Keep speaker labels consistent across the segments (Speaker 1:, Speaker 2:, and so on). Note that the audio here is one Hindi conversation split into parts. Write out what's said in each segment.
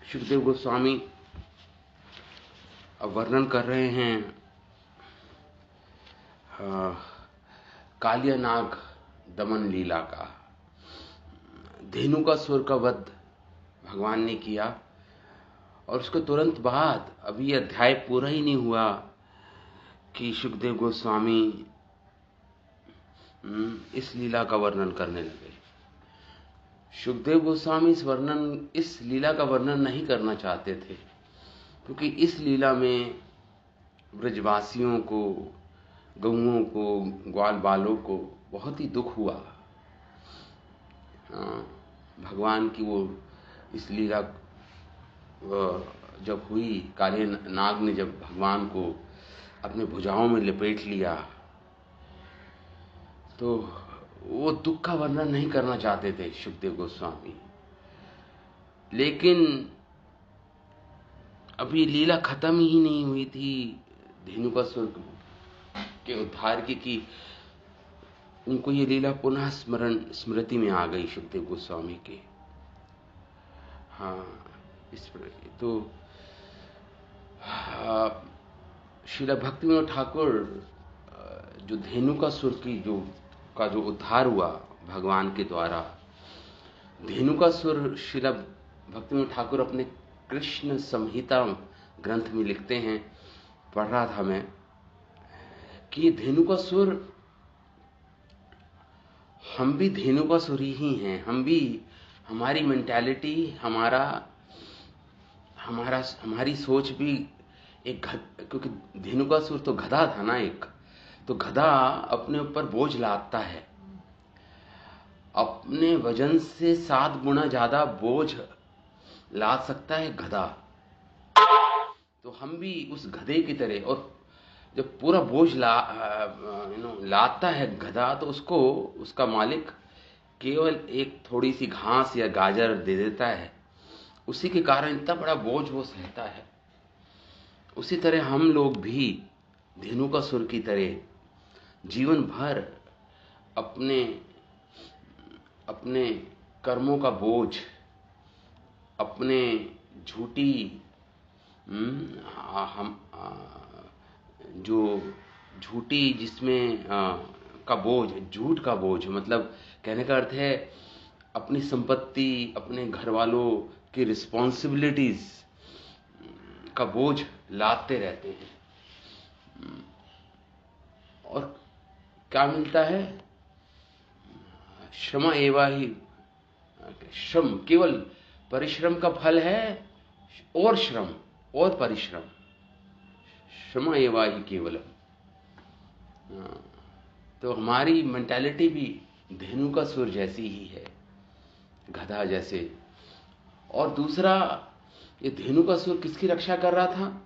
Speaker 1: सुखदेव गोस्वामी अब वर्णन कर रहे हैं कालिया नाग दमन लीला का। धेनुकासुर का वध भगवान ने किया और उसके तुरंत बाद अभी अध्याय पूरा ही नहीं हुआ कि सुखदेव गोस्वामी इस लीला का वर्णन करने लगे। सुखदेव गोस्वामी इस लीला का वर्णन नहीं करना चाहते थे, क्योंकि इस लीला में ब्रजवासियों को, गौओं को, ग्वाल बालों को बहुत ही दुख हुआ। भगवान की वो इस लीला जब हुई, काले नाग ने जब भगवान को अपने भुजाओं में लपेट लिया, तो वो दुख का वर्णन नहीं करना चाहते थे सुखदेव गोस्वामी। लेकिन अभी लीला खत्म ही नहीं हुई थी धेनुकासुर के उद्धार की कि उनको ये लीला पुनः स्मृति में आ गई सुखदेव गोस्वामी के। तो श्रील भक्तिविनोद ठाकुर जो धेनुकासुर की जो उद्धार हुआ भगवान के द्वारा, धेनुकासुर श्रील भक्तिविनोद ठाकुर अपने कृष्ण संहिता ग्रंथ में लिखते हैं, पढ़ रहा था मैं, कि धेनुकासुर, हम भी धेनुकासुर ही हैं। हम भी, हमारी मेंटालिटी, हमारी सोच भी एक क्योंकि धेनुकासुर तो गधा था ना एक, तो गधा अपने ऊपर बोझ लादता है, अपने वजन से 7 गुना ज्यादा बोझ लाद सकता है गधा। तो हम भी उस गधे की तरह, और जब पूरा बोझ लादता है गधा, तो उसको उसका मालिक केवल एक थोड़ी सी घास या गाजर दे देता है, उसी के कारण इतना बड़ा बोझ वो सहता है। उसी तरह हम लोग भी धेनुकासुर की तरह जीवन भर अपने कर्मों का बोझ, अपने झूठी जो झूठी जिसमें का बोझ, झूठ का बोझ, मतलब कहने का अर्थ है अपनी संपत्ति, अपने घर वालों की रिस्पॉन्सिबिलिटीज का बोझ लादते रहते हैं। और क्या मिलता है? श्रम एवा ही, श्रम केवल परिश्रम का फल है, और श्रम और परिश्रम, श्रम एवा ही केवलम। तो हमारी मेंटालिटी भी धेनुकासुर जैसी ही है, गधा जैसे। और दूसरा, ये धेनुकासुर किसकी रक्षा कर रहा था?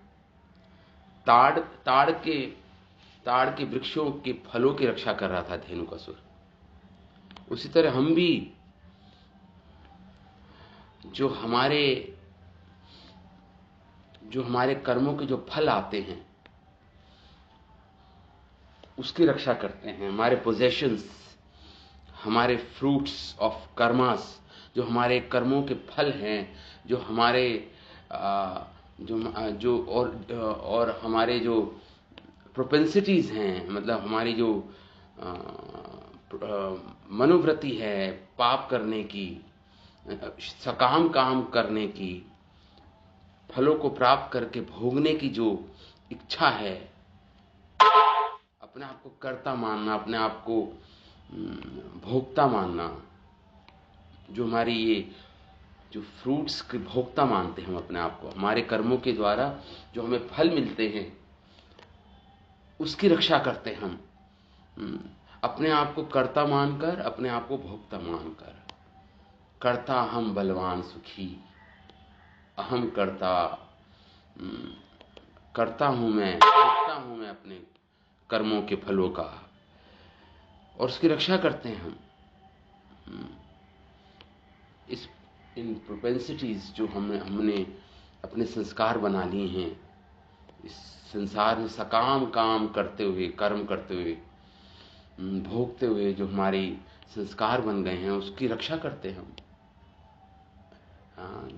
Speaker 1: ताड़ के वृक्षों के फलों की रक्षा कर रहा था धेनुकासुर। उसी तरह हम भी जो हमारे कर्मों के जो फल आते हैं उसकी रक्षा करते हैं। हमारे पोजेशंस, हमारे फ्रूट्स ऑफ कर्मास, जो हमारे कर्मों के फल हैं, जो हमारे और हमारे जो प्रोपेंसिटीज हैं, मतलब हमारी जो मनोवृत्ति है पाप करने की, सकाम काम करने की, फलों को प्राप्त करके भोगने की जो इच्छा है, अपने आप को कर्ता मानना, अपने आप को भोक्ता मानना, जो हमारी ये जो फ्रूट्स के भोक्ता मानते हैं हम अपने आप को, हमारे कर्मों के द्वारा जो हमें फल मिलते हैं उसकी रक्षा करते हैं हम, अपने आप को कर्ता मानकर, अपने आप को भोक्ता मानकर। कर्ता हम बलवान सुखी, अहम करता हूं मैं, भोगता हूं मैं अपने कर्मों के फलों का, और उसकी रक्षा करते हैं हम। इन प्रोपेंसिटीज जो हमने अपने संस्कार बना लिए हैं, इस संसार में सकाम काम करते हुए, कर्म करते हुए, भोगते हुए जो हमारे संस्कार बन गए हैं, उसकी रक्षा करते हैं हम।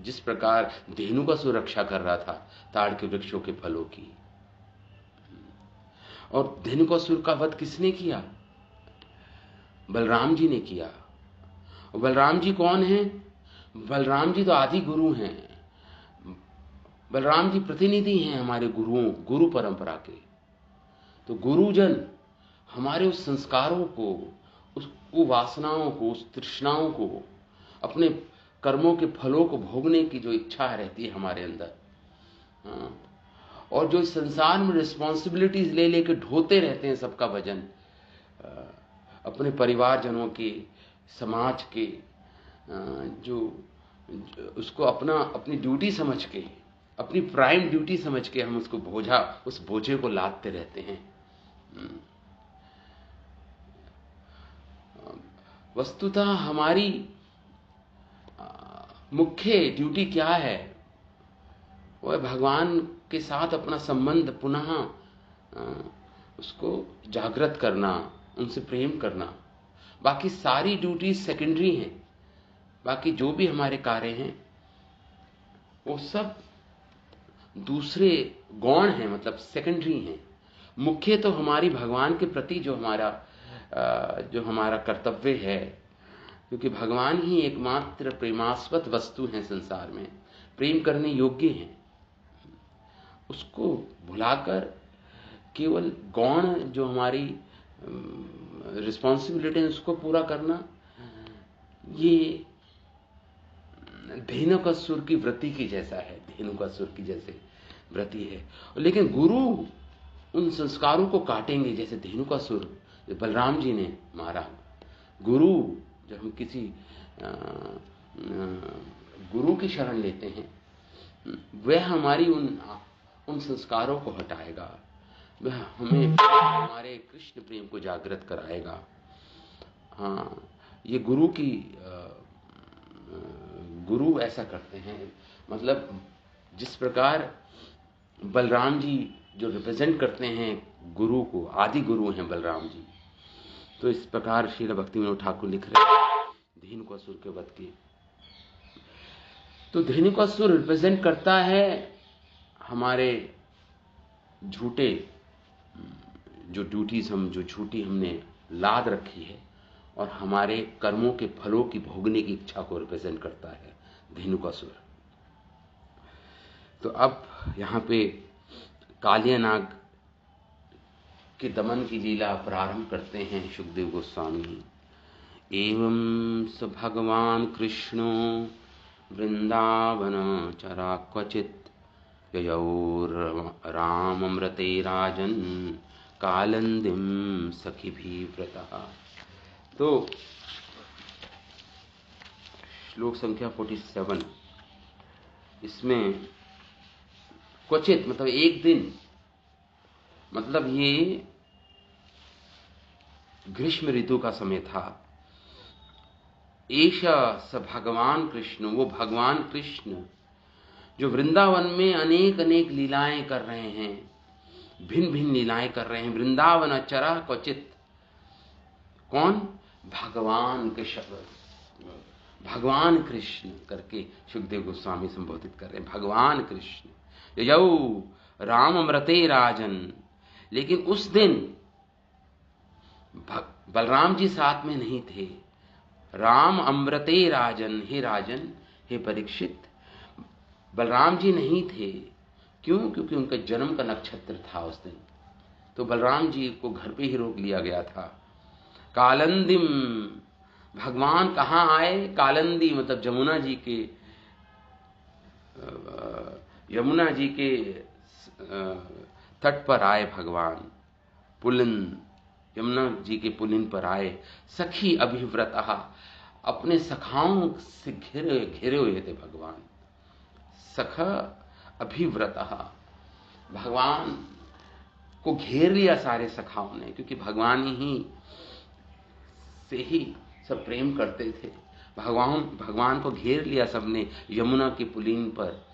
Speaker 1: जिस प्रकार धेनु का सुरक्षा कर रहा था ताड़ के वृक्षों के फलों की। और धेनुकासुर का वध किसने किया? बलराम जी ने किया। बलराम जी कौन हैं? बलराम जी तो आदि गुरु हैं। बलराम जी प्रतिनिधि हैं हमारे गुरुओं, गुरु परंपरा के। तो गुरुजन हमारे उस संस्कारों को, उस कुवासनाओं को, उस तृष्णाओं को, अपने कर्मों के फलों को भोगने की जो इच्छा रहती है हमारे अंदर, और जो इस संसार में रिस्पॉन्सिबिलिटीज ले लेके ढोते रहते हैं सबका वजन, अपने परिवारजनों के, समाज के, जो उसको अपनी ड्यूटी समझ के, अपनी प्राइम ड्यूटी समझ के हम उसको उस बोझे को लादते रहते हैं। वस्तुतः हमारी मुख्य ड्यूटी क्या है? वह भगवान के साथ अपना संबंध पुनः उसको जागृत करना, उनसे प्रेम करना। बाकी सारी ड्यूटी सेकेंडरी हैं। बाकी जो भी हमारे कार्य हैं वो सब दूसरे गौण हैं, मतलब सेकेंडरी हैं। मुख्य तो हमारी भगवान के प्रति जो हमारा कर्तव्य है, क्योंकि भगवान ही एकमात्र प्रेमास्पद वस्तु हैं संसार में, प्रेम करने योग्य हैं। उसको भुलाकर केवल गौण जो हमारी रिस्पॉन्सिबिलिटी है उसको पूरा करना, ये धेनुकासुर की वृत्ति की जैसा है, धेनुकासुर की जैसे वृत्ति है। लेकिन गुरु उन संस्कारों को काटेंगे, जैसे धेनुकासुर बलराम जी ने मारा। गुरु, जब हम किसी गुरु की शरण लेते हैं, वह हमारी उन संस्कारों को हटाएगा, वह हमें हमारे कृष्ण प्रेम को जागृत कराएगा। ये गुरु ऐसा करते हैं। मतलब जिस प्रकार बलराम जी जो रिप्रेजेंट करते हैं गुरु को, आदि गुरु हैं बलराम जी, तो इस प्रकार श्रील भक्तिविनोद ठाकुर लिख रहे हैं धेनुकासुर के वध की। तो धेनुकासुर रिप्रेजेंट करता है हमारे झूठे जो ड्यूटीज जो झूठी हमने लाद रखी है, और हमारे कर्मों के फलों की भोगने की इच्छा को रिप्रेजेंट करता है धेनुकासुर। तो अब यहां पे कालिया नाग के दमन की लीला प्रारंभ करते हैं सुखदेव गोस्वामी। एवं स भगवान कृष्णो वृंदावन चरा क्वचित ययौ राममृते राजन कालंदिम सखिभिः व्रतः। तो श्लोक संख्या 47, इसमें क्वचित मतलब एक दिन, मतलब ये ग्रीष्म ऋतु का समय था। ऐशा स भगवान कृष्ण, वो भगवान कृष्ण जो वृंदावन में अनेक अनेक लीलाएं कर रहे हैं, भिन्न भिन्न लीलाएं कर रहे हैं। वृंदावन अचरा क्वचित, कौन? भगवान कृष्ण, भगवान कृष्ण करके सुखदेव गोस्वामी संबोधित कर रहे हैं, भगवान कृष्ण। यौ राम अमृते राजन, लेकिन उस दिन बलराम जी साथ में नहीं थे। राम अमृते राजन, हे राजन, हे परीक्षित, बलराम जी नहीं थे। क्यों? क्योंकि उनका जन्म का नक्षत्र था उस दिन, तो बलराम जी को घर पे ही रोक लिया गया था। कालंदिम, भगवान कहाँ आए? कालंदी मतलब यमुना जी के तट पर आए भगवान, पुलिन, यमुना जी के पुलिन पर आए। सखी अभिव्रतः, अपने सखाओं से घिरे हुए थे भगवान। सख अभिव्रतः, भगवान को घेर लिया सारे सखाओं ने, क्योंकि भगवान ही से ही सब प्रेम करते थे। भगवान को घेर लिया सबने। यमुना की पुलिन पर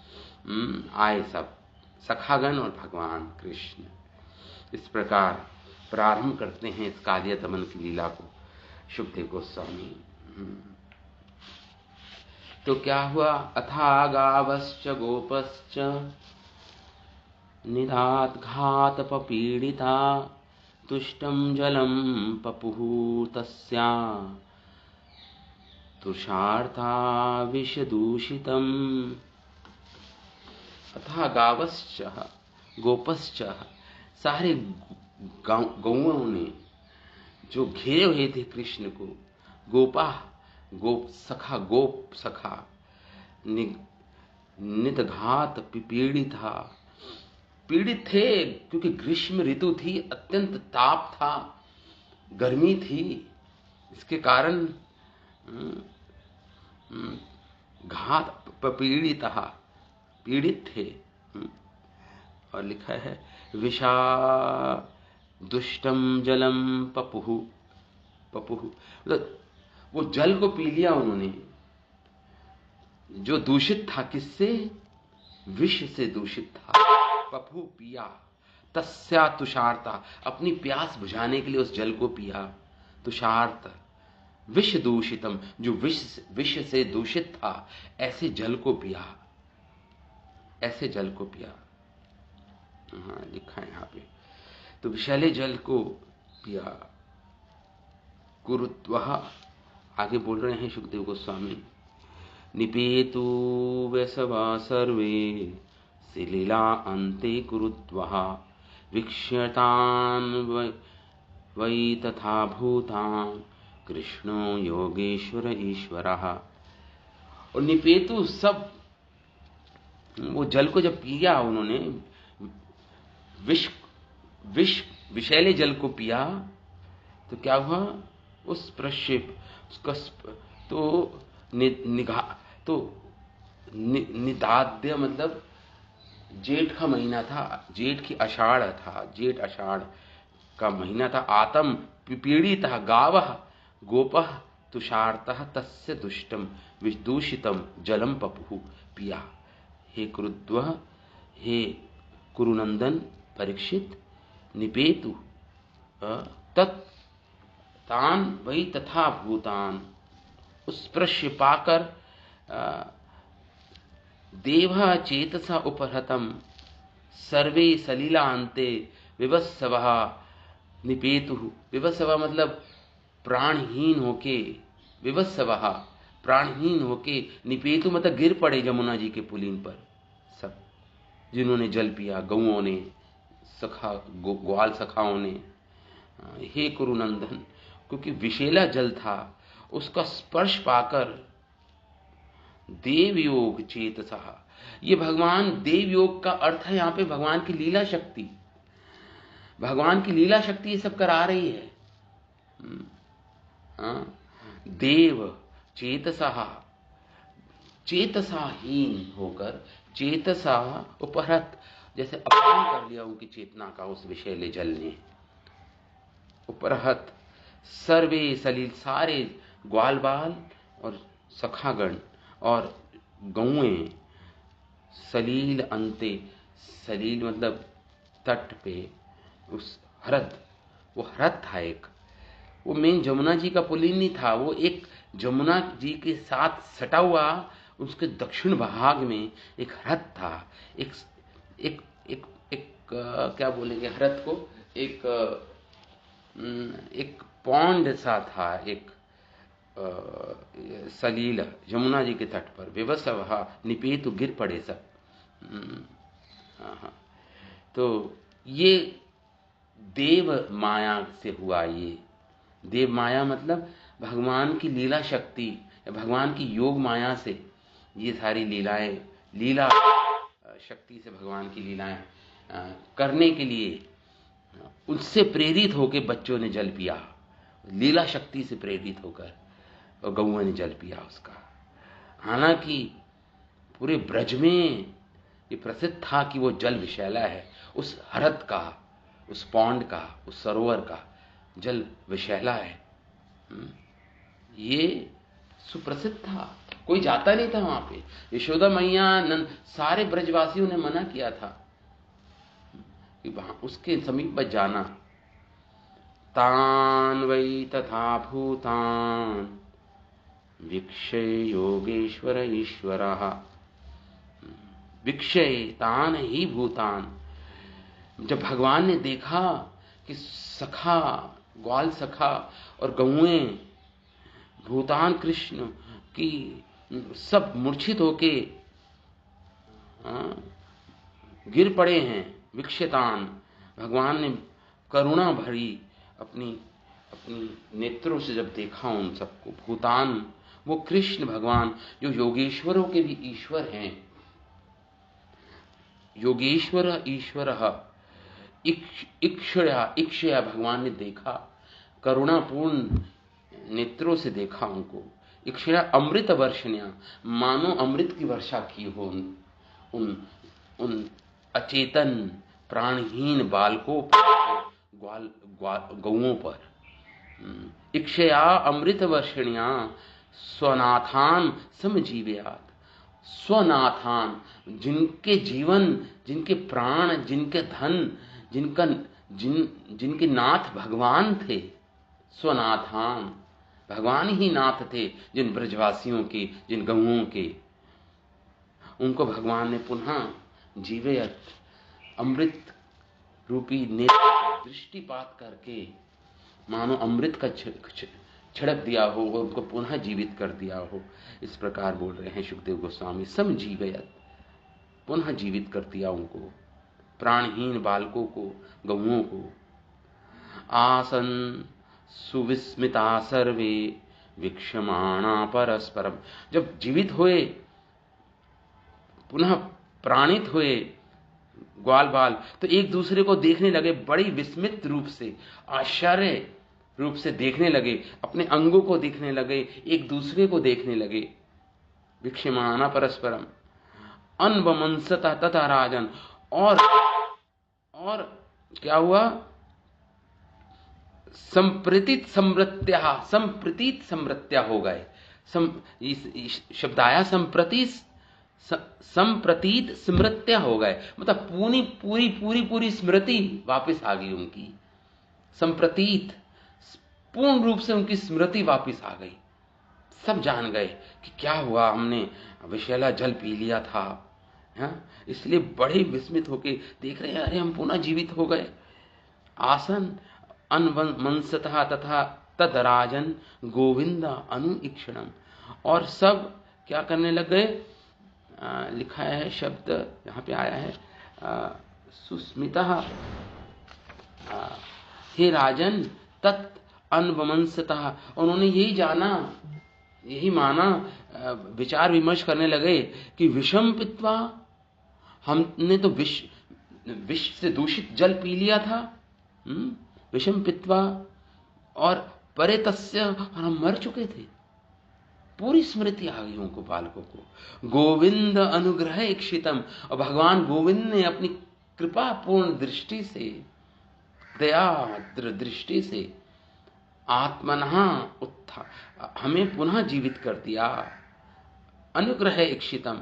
Speaker 1: आए सब सखागण और भगवान कृष्ण। इस प्रकार प्रारंभ करते हैं इस कालिया दमन की लीला को सुखदेव गोस्वामी। तो क्या हुआ? अथा गावश्च गोपश्च निधात घात पपीडिता तुष्टं जलं पपुः तस्या तुषार्ता विषदूषितम्। अथा गावश्च गोपश्च, सारे गौओं ने जो घेरे हुए थे कृष्ण को, गोपा गोप सखा, गोप सखा, निदघात पीड़ित था, पीड़ित थे क्योंकि ग्रीष्म ऋतु थी, अत्यंत ताप था, गर्मी थी, इसके कारण घात पीड़ित, पीड़ित थे। और लिखा है विषा दुष्टम जलम पपुहु, पपुहु मतलब वो जल को पी लिया उन्होंने जो दूषित था। किससे? विष से दूषित था। पपु पिया, तस्या तुषार्ता, अपनी प्यास बुझाने के लिए उस जल को पिया। तुषार्त विष दूषितम, जो विष से दूषित था, ऐसे जल को पिया, ऐसे जल को पिया। हाँ लिखा है यहां पे। तो विषैले जल को पिया। कुरुत्वः, आगे बोल रहे हैं सुखदेव गोस्वामी, निपेतु वैसवा सर्वे सिलीला अन्ते कुरुत्वः वीक्ष्यतान् वै तथा भूतान् कृष्णो योगेश्वर ईश्वरः। और निपेतु, सब वो जल को जब पिया उन्होंने, विषैले जल को पिया, तो क्या हुआ? उस प्रक्षेप उसका तो निगाह तो निदाद्य मतलब जेठ का महीना था, जेठ की आषाढ़ था, जेठ आषाढ़ का महीना था। आतम पीड़ित गावः गोपः तुषार्तः तस्य दुष्टम विदूषितम जलम पपुः पिया। हे कुरुद्वः, हे कुरुनंदन परीक्षित, निपेतु तत् तान वही तथा भूतान, उस स्पृश्य पाकर देवा चेतसा उपहृतम सर्वे सलीलांते विवत्सवः निपेतु। विवत्सवः मतलब प्राणहीन होके, विवत्सवः प्राणहीन होके, निपेतु मतलब गिर पड़े यमुना जी के पुलीन पर सब, जिन्होंने जल पिया, गौओं ने, सखा ग्वाल सखाओं ने। हे कुरुनंदन, क्योंकि विषैला जल था, उसका स्पर्श पाकर देवयोग चेतसा, ये भगवान देवयोग का अर्थ है यहां पे भगवान की लीला शक्ति, भगवान की लीला शक्ति ये सब करा रही है। देव चेतसा, चेतसाहीन होकर, चेतसा उपहृत, जैसे अपहरण कर लिया उनकी चेतना का उस विषैले जल ने। उपहृत सर्वे सलील, सारे ग्वाल बाल और सखागण और गौएं, सलील अंते, सलील मतलब तट पे, उस हृद, वो हृद था एक, वो मेन जमुना जी का पुलिन नहीं था, वो एक जमुना जी के साथ सटा हुआ उसके दक्षिण भाग में एक हृद था। एक एक एक, एक क्या बोलेंगे हृद को, एक पौंड सा था, एक सलील यमुना जी के तट पर। विवस्वः निपेतु, गिर पड़े सब। तो ये देव माया से हुआ। ये देव माया मतलब भगवान की लीला शक्ति या भगवान की योग माया से ये सारी लीलाएं, लीला शक्ति से भगवान की लीलाएं करने के लिए उससे प्रेरित होकर बच्चों ने जल पिया, लीला शक्ति से प्रेरित होकर, और गौओं ने जल पिया उसका। हालांकि पूरे ब्रज में ये प्रसिद्ध था कि वो जल विषैला है, उस हृद का, उस पौंड का, उस सरोवर का जल विषैला है। ये सुप्रसिद्ध था, कोई जाता नहीं था वहां पे। यशोदा मैया, नंद, सारे ब्रजवासियों ने मना किया था कि वहां उसके समीप मत जाना। तान वै तथा भूतान वीक्षय योगेश्वर ईश्वरः। वीक्षय तान ही भूतान। जब भगवान ने देखा कि सखा, ग्वाल सखा और गौएं भूतान कृष्ण की सब मूर्छित होके गिर पड़े हैं, विक्षतान, भगवान ने करुणा भरी अपनी नेत्रों से जब देखा उन सबको, भूतान वो कृष्ण भगवान जो योगेश्वरों के भी ईश्वर हैं, योगेश्वर ईश्वर इक्षया भगवान ने देखा, करुणापूर्ण नेत्रों से देखा उनको। इक्षया अमृत वर्षण्या, मानो अमृत की वर्षा की हो उन अचेतन प्राणहीन बालकों पर, गौओं पर। इक्षया अमृत वर्षण्या स्वनाथान समजीवयात। स्वनाथान, जिनके जीवन, जिनके प्राण, जिनके धन, जिनके नाथ भगवान थे, स्वनाथान, भगवान ही नाथ थे जिन ब्रजवासियों के, जिन गौओं के, उनको भगवान ने पुनः जीवयत, अमृत रूपी नेत्र दृष्टिपात करके मानो अमृत का छिड़क दिया हो और उनको पुनः जीवित कर दिया हो। इस प्रकार बोल रहे हैं सुखदेव गोस्वामी, समजीवयत, पुनः जीवित कर दिया उनको, प्राणहीन बालकों को, गौओं को। आसन सुविस्मिता सर्वे वीक्षमाणा परस्परम। जब जीवित हुए, पुनः प्राणित हुए ग्वाल बाल, तो एक दूसरे को देखने लगे, बड़ी विस्मित रूप से, आश्चर्य रूप से देखने लगे, अपने अंगों को देखने लगे, एक दूसरे को देखने लगे। वीक्षमाणा परस्परम अनवमंसता तथा राजन। और क्या हुआ? संप्रतीत समृत्या हो गए। शब्द आया संप्रतीत स्मृत्या हो गए, मतलब पूरी स्मृति वापस आ गई उनकी। संप्रतीत, पूर्ण रूप से उनकी स्मृति वापस आ गई। सब जान गए कि क्या हुआ, हमने विषैला जल पी लिया था, इसलिए बड़े विस्मित होके देख रहे हैं, अरे हम पुनः जीवित हो गए। आसन अनवंसतः तथा तदराजन गोविंद अनुईक्षणम। और सब क्या करने लग गए? लिखा है शब्द यहाँ पे आया है, सुस्मिता, हे राजन तत् अनवंसतः। उन्होंने यही जाना, यही माना, विचार विमर्श करने लगे कि विषम पित्वा, हमने तो विष से दूषित जल पी लिया था, विषम पित्वा, और परे तस्य, और हम मर चुके थे। पूरी स्मृति आ गई उनको, बालकों को। गोविंद अनुग्रह इक्षितम, और भगवान गोविंद ने अपनी कृपा पूर्ण दृष्टि से, दया दृष्टि से आत्मनः हमें पुनः जीवित कर दिया। अनुग्रह इक्षितम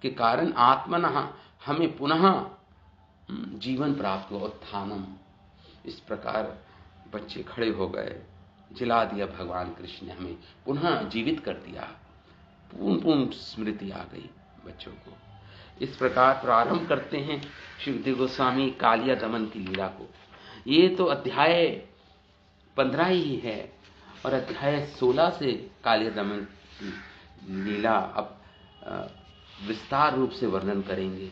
Speaker 1: के कारण आत्मनः हमें पुनः जीवन प्राप्त हुआ, उत्थानम। इस प्रकार बच्चे खड़े हो गए, जिला दिया भगवान कृष्ण ने, हमें पुनः जीवित कर दिया, पूर्ण स्मृति आ गई बच्चों को। इस प्रकार प्रारंभ करते हैं सुखदेव गोस्वामी कालिया दमन की लीला को। ये तो अध्याय 15 ही है, और अध्याय 16 से कालिया दमन की लीला अब विस्तार रूप से वर्णन करेंगे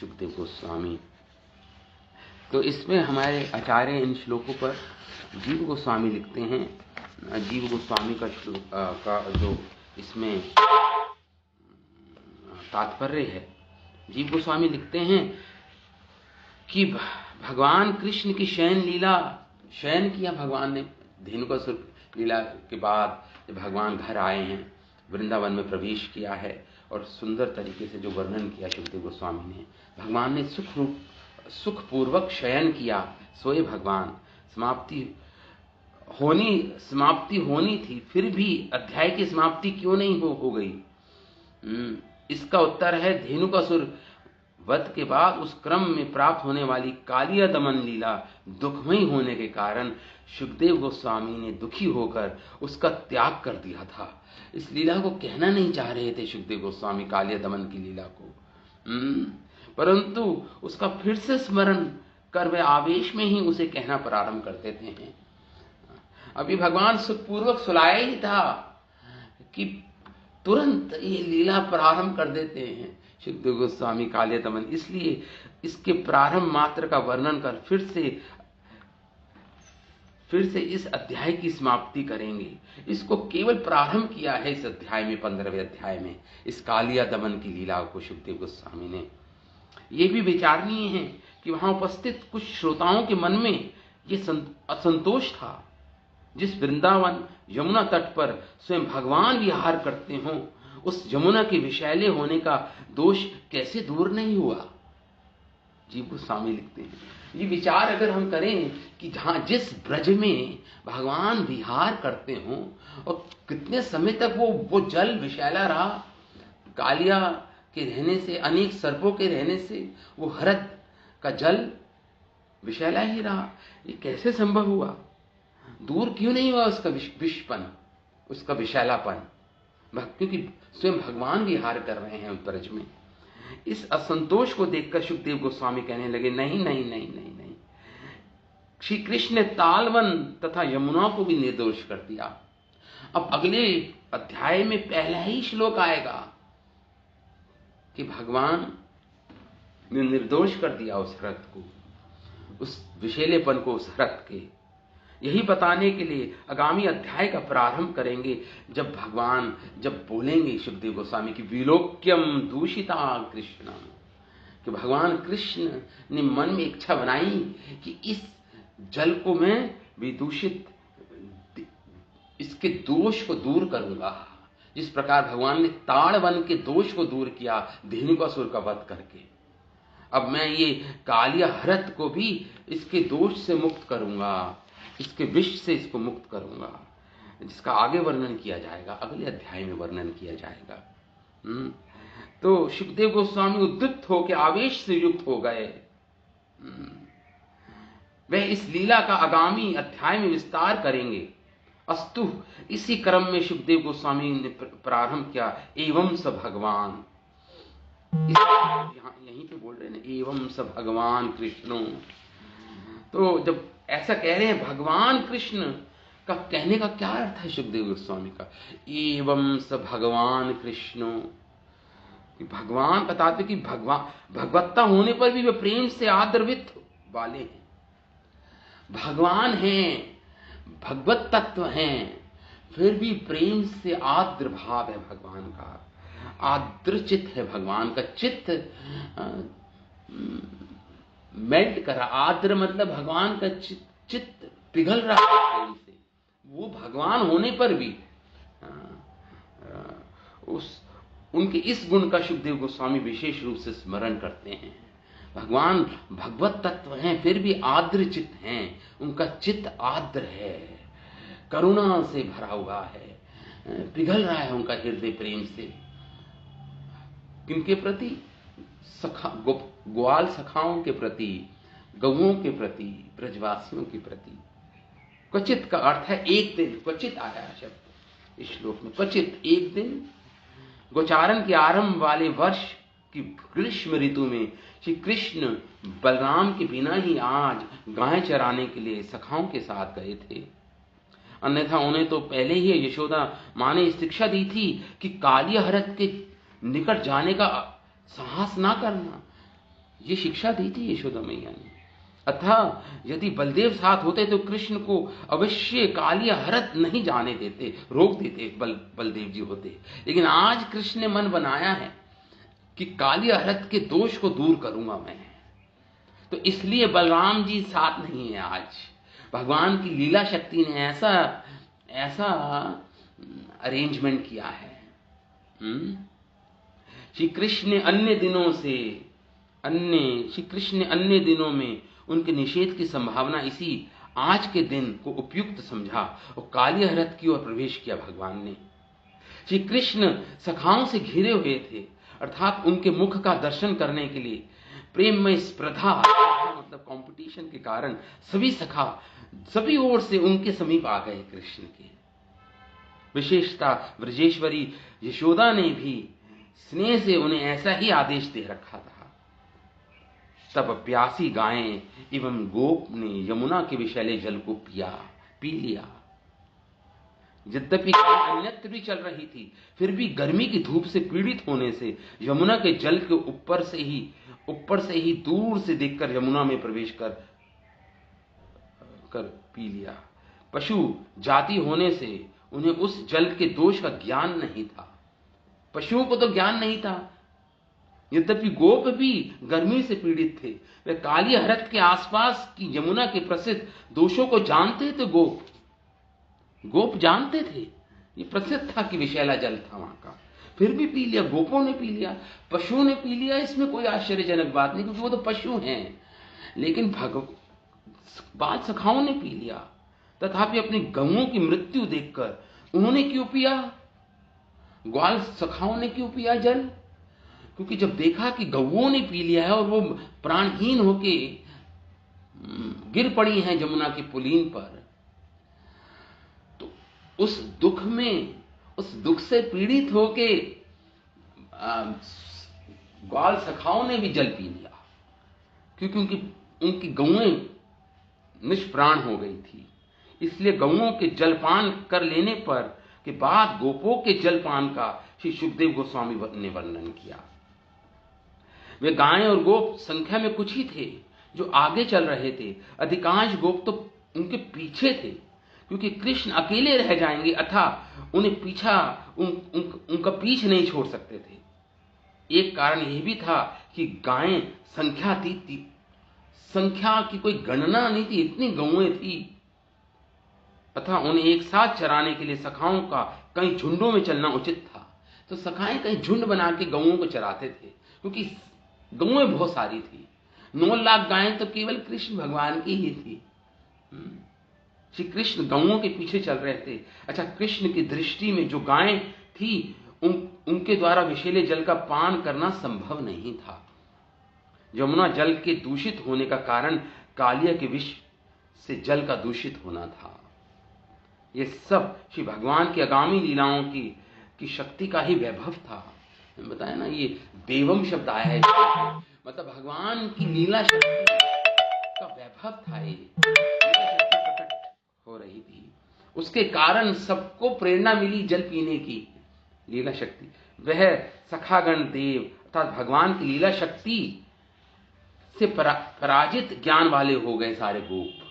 Speaker 1: सुखदेव गोस्वामी। तो इसमें हमारे आचार्य इन श्लोकों पर जीव गोस्वामी लिखते हैं। जीव गोस्वामी का जो इसमें तात्पर्य है, जीव गोस्वामी लिखते हैं कि भगवान कृष्ण की शयन किया भगवान ने धेनुकासुर लीला के बाद। जब भगवान घर आए हैं, वृंदावन में प्रवेश किया है, और सुंदर तरीके से जो वर्णन किया सुखदेव गोस्वामी ने, भगवान ने सुखपूर्वक शयन किया, सोए भगवान। समाप्ति होनी थी, फिर भी अध्याय की समाप्ति क्यों नहीं हो गई? इसका उत्तर है, धेनुकासुर वध के बाद उस क्रम में प्राप्त होने वाली कालिया दमन लीला दुखमयी होने के कारण सुखदेव गोस्वामी ने दुखी होकर उसका त्याग कर दिया था। इस लीला को कहना नहीं चाह रहे थे सुखदेव गोस्वामी, कालिया दमन की लीला को, परंतु उसका फिर से स्मरण कर वे आवेश में ही उसे कहना प्रारंभ कर देते हैं। अभी भगवान सुखपूर्वक सुलाया ही था कि तुरंत ये लीला प्रारंभ कर देते हैं सुखदेव गोस्वामी कालिया दमन। इसलिए इसके प्रारंभ मात्र का वर्णन कर फिर से इस अध्याय की समाप्ति करेंगे। इसको केवल प्रारंभ किया है इस अध्याय में, 15वें अध्याय में, इस कालिया दमन की लीला को सुखदेव गोस्वामी ने। यह भी विचारणीय है कि वहां उपस्थित कुछ श्रोताओं के मन में ये असंतोष था, जिस वृंदावन यमुना तट पर स्वयं भगवान विहार करते हों, उस यमुना के विषैले होने का दोष कैसे दूर नहीं हुआ। जीव गोस्वामी लिखते हैं, ये विचार अगर हम करें कि जहां जिस ब्रज में भगवान विहार करते हों और कितने समय तक वो जल विषैला रहा, कालिया के रहने से, अनेक सर्पों के रहने से वो हरद का जल विषैला ही रहा, ये कैसे संभव हुआ? दूर क्यों नहीं हुआ उसका विषपन, उसका विषैलापन? क्योंकि स्वयं भगवान विहार कर रहे हैं उस ब्रज में। इस असंतोष को देखकर सुखदेव गोस्वामी कहने लगे, नहीं नहीं नहीं नहीं नहीं, श्री कृष्ण ने तालवन तथा यमुना को भी निर्दोष कर दिया। अब अगले अध्याय में पहला ही श्लोक आएगा कि भगवान ने निर्दोष कर दिया उस रथ को, उस विषैलेपन को उस रथ के। यही बताने के लिए आगामी अध्याय का प्रारंभ करेंगे, जब बोलेंगे सुखदेव गोस्वामी की विलोक्यम दूषिता कृष्ण, कि भगवान कृष्ण ने मन में इच्छा बनाई कि इस जल को मैं विदूषित, इसके दोष को दूर करूंगा। जिस प्रकार भगवान ने ताड़वन के दोष को दूर किया धेनुकासुर का वध करके, अब मैं ये कालिया हरत को भी इसके दोष से मुक्त करूंगा, इसके विष से इसको मुक्त करूंगा, जिसका आगे वर्णन किया जाएगा, अगले अध्याय में वर्णन किया जाएगा। तो सुखदेव गोस्वामी उद्युक्त होकर आवेश से युक्त हो गए। वह इस लीला का आगामी अध्याय में विस्तार करेंगे। अस्तु, इसी क्रम में सुखदेव गोस्वामी ने प्रारंभ किया, एवं स भगवान, यहीं पे बोल रहे हैं, एवं स भगवान कृष्णो। तो जब ऐसा कह रहे हैं भगवान कृष्ण का, कहने का क्या अर्थ है सुखदेव गोस्वामी का? एवं स भगवान कृष्णो, कि भगवान बताते कि भगवत्ता होने पर भी वे प्रेम से आद्रवित वाले हैं, भगवान हैं, भगवत तत्व हैं, फिर भी प्रेम से आद्र भाव है भगवान का, आद्र चित्त है भगवान का। चित्त मेल्ट कर रहा, आद्र मतलब भगवान का चित्त पिघल रहा है प्रेम से, वो भगवान होने पर भी उनके इस गुण का सुखदेव गोस्वामी विशेष रूप से स्मरण करते हैं। भगवान भगवत तत्व हैं, फिर भी आद्र चित्त हैं, उनका चित्त आद्र है, करुणा से भरा हुआ है, पिघल रहा है उनका हृदय प्रेम से। किनके प्रति? ग्वाल सखाओं के प्रति, गौओं के प्रति, ब्रजवासियों के प्रति। क्वचित का अर्थ है एक दिन, क्वचित आया शब्द इस श्लोक में, क्वचित एक दिन। गोचारण के आरंभ वाले वर्ष की ग्रीष्म ऋतु में श्री कृष्ण बलराम के बिना ही आज गाय चराने के लिए सखाओं के साथ गए थे। अन्यथा उन्हें तो पहले ही यशोदा माँ ने शिक्षा दी थी कि कालिया हरत के निकट जाने का साहस ना करना, ये शिक्षा दी थी यशोदा मैया ने। अतः यदि बलदेव साथ होते तो कृष्ण को अवश्य कालिया हरत नहीं जाने देते, रोक देते, बलदेव जी होते। लेकिन आज कृष्ण ने मन बनाया है कि कालिया हरत के दोष को दूर करूंगा मैं, तो इसलिए बलराम जी साथ नहीं है आज। भगवान की लीला शक्ति ने ऐसा अरेंजमेंट किया है। श्री कृष्ण ने अन्य दिनों में उनके निषेध की संभावना इसी आज के दिन को उपयुक्त समझा और कालिया हरत की ओर प्रवेश किया। भगवान ने, श्री कृष्ण सखाओं से घिरे हुए थे अर्थात उनके मुख का दर्शन करने के लिए प्रेम में स्पर्धा मतलब कंपटीशन के कारण सभी सखा सभी ओर से उनके समीप आ गए कृष्ण के। विशेषता ब्रजेश्वरी यशोदा ने भी स्नेह से उन्हें ऐसा ही आदेश दे रखा था। तब प्यासी गायें एवं गोप ने यमुना के विषैले जल को पी लिया। यद्यपि अन्यत्र भी चल रही थी, फिर भी गर्मी की धूप से पीड़ित होने से यमुना के जल के ऊपर से ही दूर से देखकर यमुना में प्रवेश कर पी लिया। पशु जाति होने से उन्हें उस जल के दोष का ज्ञान नहीं था। पशुओं को तो ज्ञान नहीं था, यद्यपि गोप भी गर्मी से पीड़ित थे। वे काली हरत के आसपास की यमुना के प्रसिद्ध दोषों को जानते थे। गोप जानते थे, ये प्रसिद्ध था कि विषैला जल था वहां का, फिर भी पी लिया। गोपों ने पी लिया, पशुओं ने पी लिया, इसमें कोई आश्चर्यजनक बात नहीं, क्योंकि वो तो पशु हैं। लेकिन बाल सखाओं ने पी लिया। तथापि अपनी गऊओं की मृत्यु देखकर उन्होंने क्यों पिया? ग्वाल सखाओं ने क्यों पिया जल? क्योंकि जब देखा कि गऊओं ने पी लिया है और वो प्राणहीन होके गिर पड़ी हैं जमुना की पुलीन पर, तो उस दुख से पीड़ित होके ग्वाल सखाओं ने भी जल पी लिया, क्योंकि उनकी गऊएं निष्प्राण हो गई थी। इसलिए गऊओं के जलपान कर लेने पर के बाद गोपों के जलपान का श्री सुखदेव गोस्वामी ने वर्णन किया। वे गायें और गोप संख्या में कुछ ही थे जो आगे चल रहे थे, अधिकांश गोप तो उनके पीछे थे, क्योंकि कृष्ण अकेले रह जाएंगे अथा उन्हें उनका पीछ नहीं छोड़ सकते थे। एक कारण यह भी था कि गायें संख्या की कोई गणना नहीं थी, इतनी गऊएं थी, अथा उन्हें एक साथ चराने के लिए सखाओं का कई झुंडों में चलना उचित था। तो सखाएं कहीं झुंड बना के गऊओं को चराते थे, क्योंकि गऊएं बहुत सारी थी। 9 लाख गायें तो केवल कृष्ण भगवान की ही थी। श्री कृष्ण गऊओं के पीछे चल रहे थे। अच्छा, कृष्ण की दृष्टि में जो गायें थी उनके द्वारा विषैले जल का पान करना संभव नहीं था। यमुना जल के दूषित होने का कारण कालिया के विष से जल का दूषित होना था। ये सब श्री भगवान की आगामी लीलाओं की शक्ति का ही वैभव था। मैंने बताया ना, ये देवम शब्द आया है, मतलब भगवान की लीला शक्ति का वैभव था। ये लीला शक्ति प्रकट हो रही थी, उसके कारण सबको प्रेरणा मिली जल पीने की। लीला शक्ति, वह सखागण देव अर्थात भगवान की लीला शक्ति से पराजित ज्ञान वाले हो गए सारे गोप।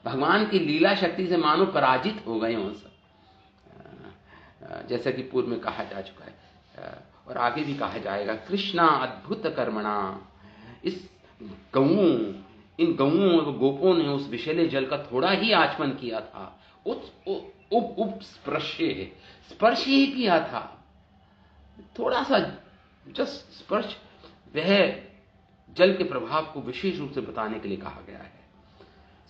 Speaker 1: भगवान की लीला शक्ति से मानो पराजित हो गए हों सब, जैसा कि पूर्व में कहा जा चुका है और आगे भी कहा जाएगा। कृष्णा अद्भुत कर्मणा, इन गऊओं और गोपों ने उस विषैले जल का थोड़ा ही आचमन किया था, स्पर्श ही किया था, थोड़ा सा जस्ट स्पर्श। वह जल के प्रभाव को विशेष रूप से बताने के लिए कहा गया है।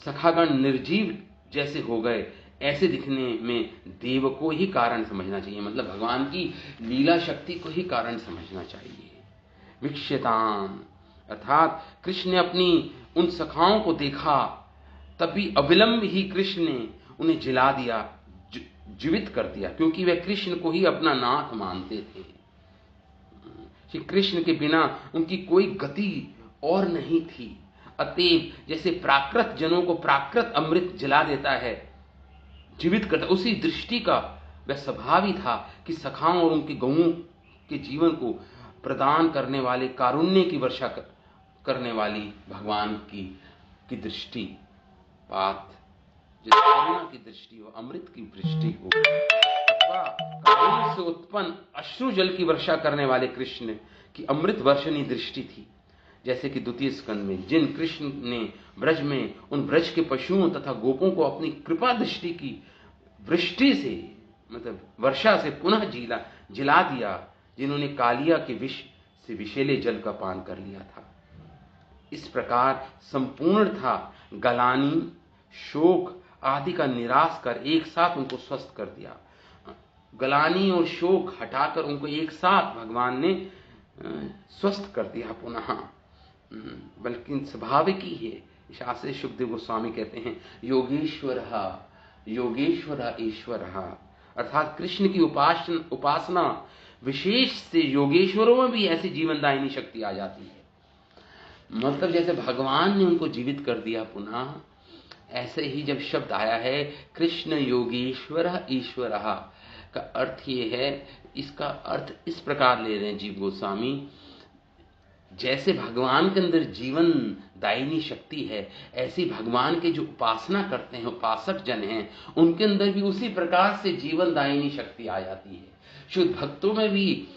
Speaker 1: सखागण निर्जीव जैसे हो गए, ऐसे दिखने में देव को ही कारण समझना चाहिए, मतलब भगवान की लीला शक्ति को ही कारण समझना चाहिए। विक्षिताम अर्थात कृष्ण ने अपनी उन सखाओं को देखा, तभी अविलंब ही कृष्ण ने उन्हें जिला दिया, जीवित कर दिया, क्योंकि वे कृष्ण को ही अपना नाथ मानते थे। श्री कृष्ण के बिना उनकी कोई गति और नहीं थी। अतएव जैसे प्राकृत जनों को प्राकृत अमृत जला देता है, जीवित करता, उसी दृष्टि का वह स्वभाव ही था कि सखाओं और उनके गऊओं के जीवन को प्रदान करने वाले, कारुण्य की वर्षा करने वाली भगवान की दृष्टि पात, जिस करुणा की दृष्टि हो, अमृत की दृष्टि हो, अथवा कारुण्य से उत्पन्न अश्रु जल की वर्षा करने वाले कृष्ण की अमृत वर्षणी दृष्टि थी। जैसे कि द्वितीय स्कंद में जिन कृष्ण ने ब्रज में उन ब्रज के पशुओं तथा गोपों को अपनी कृपा दृष्टि की वृष्टि से, मतलब वर्षा से पुनः जिला दिया, जिन्होंने कालिया के विष से विषैले जल का पान कर लिया था। इस प्रकार संपूर्ण था गलानी, शोक आदि का निराश कर एक साथ उनको स्वस्थ कर दिया। गलानी और शोक हटाकर उनको एक साथ भगवान ने स्वस्थ कर दिया पुनः, बल्कि स्वाभाविक ही है। इस आशय सुखदेव गोस्वामी कहते हैं योगेश्वर योगेश्वर ईश्वर, अर्थात कृष्ण की उपासना विशेष से योगेश्वरों में भी ऐसी जीवनदायिनी शक्ति आ जाती है। मतलब जैसे भगवान ने उनको जीवित कर दिया पुनः, ऐसे ही जब शब्द आया है कृष्ण योगेश्वर ईश्वर का अर्थ ये है, इसका अर्थ इस प्रकार ले रहे हैं जीव गोस्वामी, जैसे भगवान के अंदर जीवन दायिनी शक्ति है, ऐसी भगवान के जो उपासना करते हैं उपासक जन हैं, उनके अंदर भी उसी प्रकार से जीवन दायिनी शक्ति आ जाती है। शुद्ध भक्तों में भी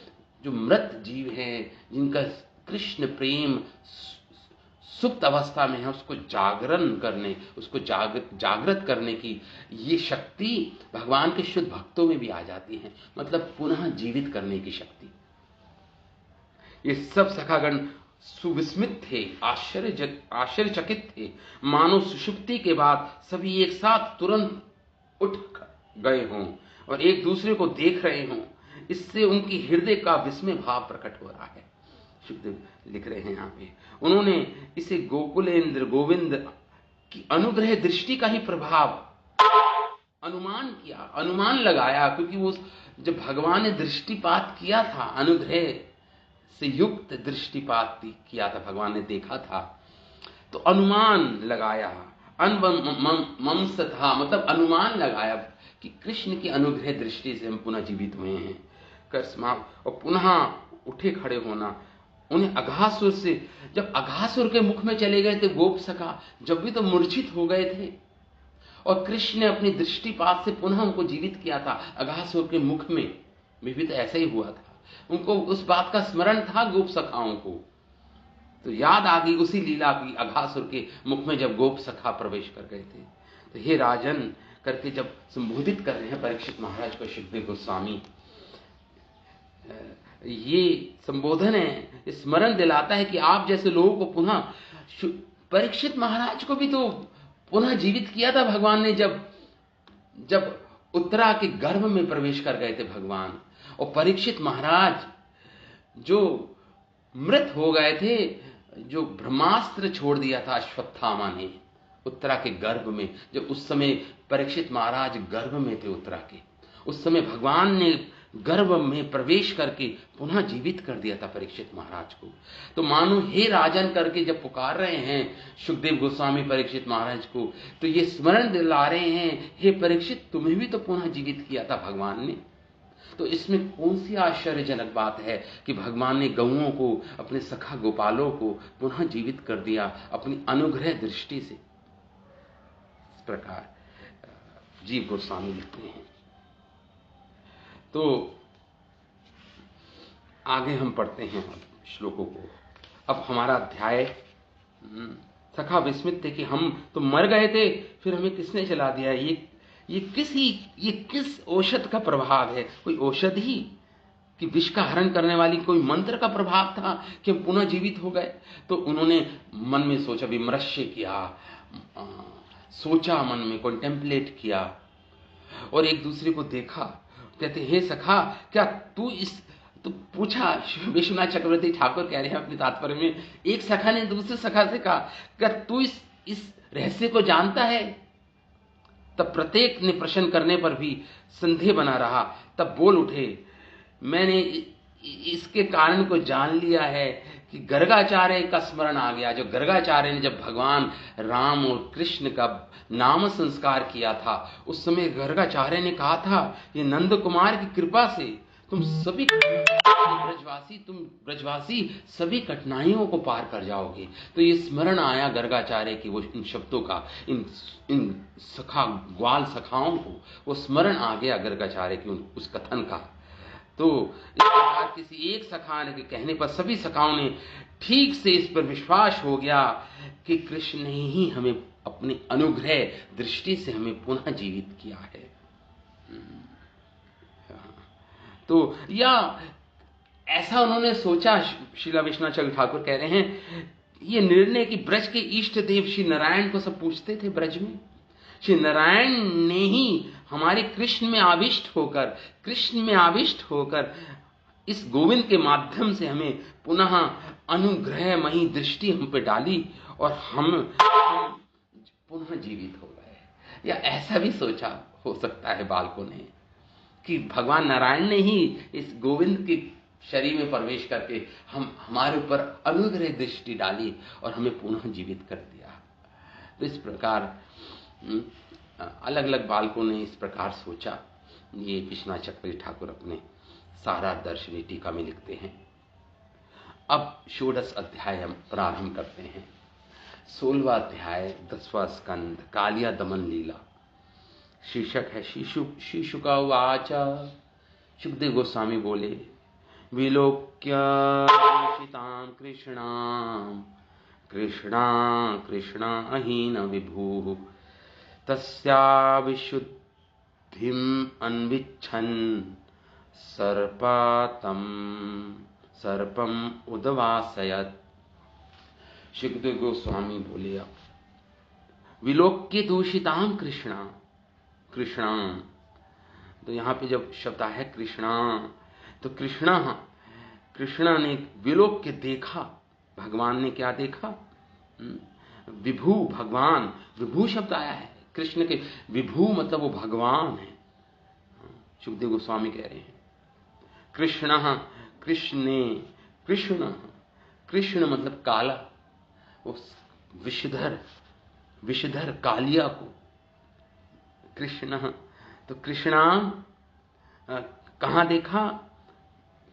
Speaker 1: जो मृत जीव हैं, जिनका कृष्ण प्रेम सुप्त अवस्था में है, उसको जागरण करने, उसको जागृत करने की ये शक्ति भगवान के शुद्ध भक्तों में भी आ जाती है, मतलब पुनः जीवित करने की शक्ति। ये सब सखागण सुविस्मित थे, आश्चर्यचकित थे, मानो सुषुप्ति के बाद सभी एक साथ तुरंत उठ गए हों और एक दूसरे को देख रहे हों। इससे उनकी हृदय का विस्मय भाव प्रकट हो रहा है। सुखदेव लिख रहे हैं यहाँ पे, उन्होंने इसे गोकुलेंद्र गोविंद की अनुग्रह दृष्टि का ही प्रभाव अनुमान किया, अनुमान लगाया, क्योंकि वो जब भगवान ने दृष्टिपात किया था, अनुग्रह से युक्त दृष्टिपात किया था, भगवान ने देखा था, तो अनुमान लगाया, अनमंस था, मतलब अनुमान लगाया कि कृष्ण की अनुग्रह दृष्टि से हम पुनः जीवित हुए हैं। और पुनः उठे खड़े होना, उन्हें अघासुर से, जब अघासुर के मुख में चले गए थे गोप सखा, जब भी तो मूर्छित हो गए थे, और कृष्ण ने अपनी दृष्टिपात से पुनः उनको जीवित किया था अघासुर के मुख में भी तो ऐसा ही हुआ था। उनको उस बात का स्मरण था गोप सखाओं को, तो याद आ गई उसी लीला की, अघासुर के मुख में जब गोप सखा प्रवेश कर गए थे। तो हे राजन करके जब संबोधित कर रहे हैं परीक्षित महाराज को सुखदेव गोस्वामी, ये संबोधन है, स्मरण दिलाता है कि आप जैसे लोगों को पुनः, परीक्षित महाराज को भी तो पुनः जीवित किया था भगवान ने, जब उत्तरा के गर्भ में प्रवेश कर गए थे भगवान। और परीक्षित महाराज जो मृत हो गए थे, जो ब्रह्मास्त्र छोड़ दिया था अश्वत्थामा ने उत्तरा के गर्भ में, जब उस समय परीक्षित महाराज गर्भ में थे उत्तरा के, उस समय भगवान ने गर्भ में प्रवेश करके पुनः जीवित कर दिया था परीक्षित महाराज को। तो मानो हे राजन करके जब पुकार रहे हैं सुखदेव गोस्वामी परीक्षित महाराज को, तो ये स्मरण दिला रहे हैं, हे परीक्षित तुम्हें भी तो पुनः जीवित किया था भगवान ने। तो इसमें कौन सी आश्चर्यजनक बात है कि भगवान ने गौओं को, अपने सखा गोपालों को पुनः जीवित कर दिया अपनी अनुग्रह दृष्टि से। इस प्रकार जीव गोस्वामी लिखते हैं। तो आगे हम पढ़ते हैं श्लोकों को। अब हमारा अध्याय, सखा विस्मित थे कि हम तो मर गए थे, फिर हमें किसने जला दिया, ये किस औषध का प्रभाव है, कोई औषधि कि विष का हरण करने वाली कोई मंत्र का प्रभाव था कि हम पुनः जीवित हो गए। तो उन्होंने मन में सोचा, विमर्श किया, सोचा मन में, कॉन्टेम्पलेट किया और एक दूसरे को देखा। कहते हे सखा, क्या तू तो पूछा, विश्वनाथ चक्रवर्ती ठाकुर कह रहे हैं अपने तात्पर्य में, एक सखा ने दूसरे सखा से कहा, क्या तू इस रहस्य को जानता है? तब प्रत्येक ने प्रश्न करने पर भी संदेह बना रहा। तब बोल उठे, मैंने इसके कारण को जान लिया है कि गर्गाचार्य का स्मरण आ गया। जो गर्गाचार्य ने जब भगवान राम और कृष्ण का नाम संस्कार किया था, उस समय गर्गाचार्य ने कहा था कि नंद कुमार की कृपा से तुम ब्रजवासी सभी कठिनाइयों को पार कर जाओगे। तो ये स्मरण आया गर्गाचार्य की, वो इन शब्दों का, इन सखा ग्वाल सखाओं को वो स्मरण आ गया गर्गाचार्य की उस कथन का। तो इस प्रकार किसी एक सखा के कहने पर सभी सखाओं ने ठीक से इस पर विश्वास हो गया कि कृष्ण ने ही हमें अपनी अनुग्रह दृष्टि से हमें पुनः जीवित किया है। तो या ऐसा उन्होंने सोचा, श्रीला विश्वनाथ ठाकुर कह रहे हैं, ये निर्णय कि ब्रज के इष्ट देव श्री नारायण को सब पूछते थे ब्रज में, श्री नारायण ने ही हमारे कृष्ण में आविष्ट होकर इस गोविंद के माध्यम से हमें पुनः अनुग्रहमयी दृष्टि हम पे डाली और हम पुनः जीवित हो गए। या ऐसा भी सोचा हो सकता है बालकों ने कि भगवान नारायण ने ही इस गोविंद के शरीर में प्रवेश करके हमारे ऊपर अनुग्रह दृष्टि डाली और हमें पुनः जीवित कर दिया। तो इस प्रकार अलग अलग बालकों ने इस प्रकार सोचा। ये विश्वनाथ चक्रवर्ती ठाकुर अपने सारा दर्शनी टीका में लिखते हैं। अब षोडश अध्याय हम प्रारंभ करते हैं। 16वां अध्याय 10वां स्कंद कालिया दमन लीला। शीर्षक है शिशु का वाच। सुखदेव गोस्वामी बोले, विलोक्य दूषितां कृष्णां कृष्णा कृष्णा अहीन विभु तस्या विशुद्धिम् अन्विच्छन् सर्पम उद्वासयत्। सुखदेव गोस्वामी बोले, विलोक्य दूषितां कृष्णा कृष्णा, तो यहां पे जब शब्द है कृष्णा, तो कृष्णा ने विलोक्य देखा। भगवान ने क्या देखा? विभु, भगवान। विभु शब्द आया है कृष्ण के। विभु मतलब वो भगवान है। सुखदेव गोस्वामी कह रहे हैं कृष्ण कृष्णे कृष्ण, कृष्ण मतलब काला, उस विषधर कालिया को कृष्ण। तो कृष्णाम कहां देखा?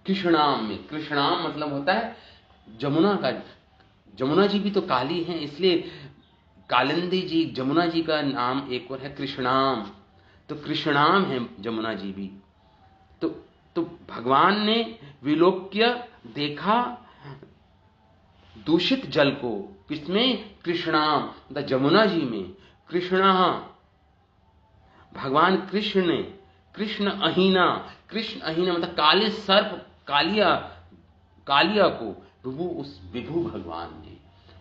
Speaker 1: कृष्णाम में। कृष्णाम मतलब होता है जमुना का। जमुना जी भी तो काली हैं, इसलिए कालिंदी जी जमुना जी का नाम एक और है कृष्णाम। तो कृष्णाम है जमुना जी भी। तो भगवान ने विलोक्य देखा दूषित जल को। किसमें? कृष्णाम, जमुना जी में। कृष्णा, भगवान कृष्ण ने, कृष्ण अहीना मतलब काले सर्प, कालिया को उस विभु भगवान ने,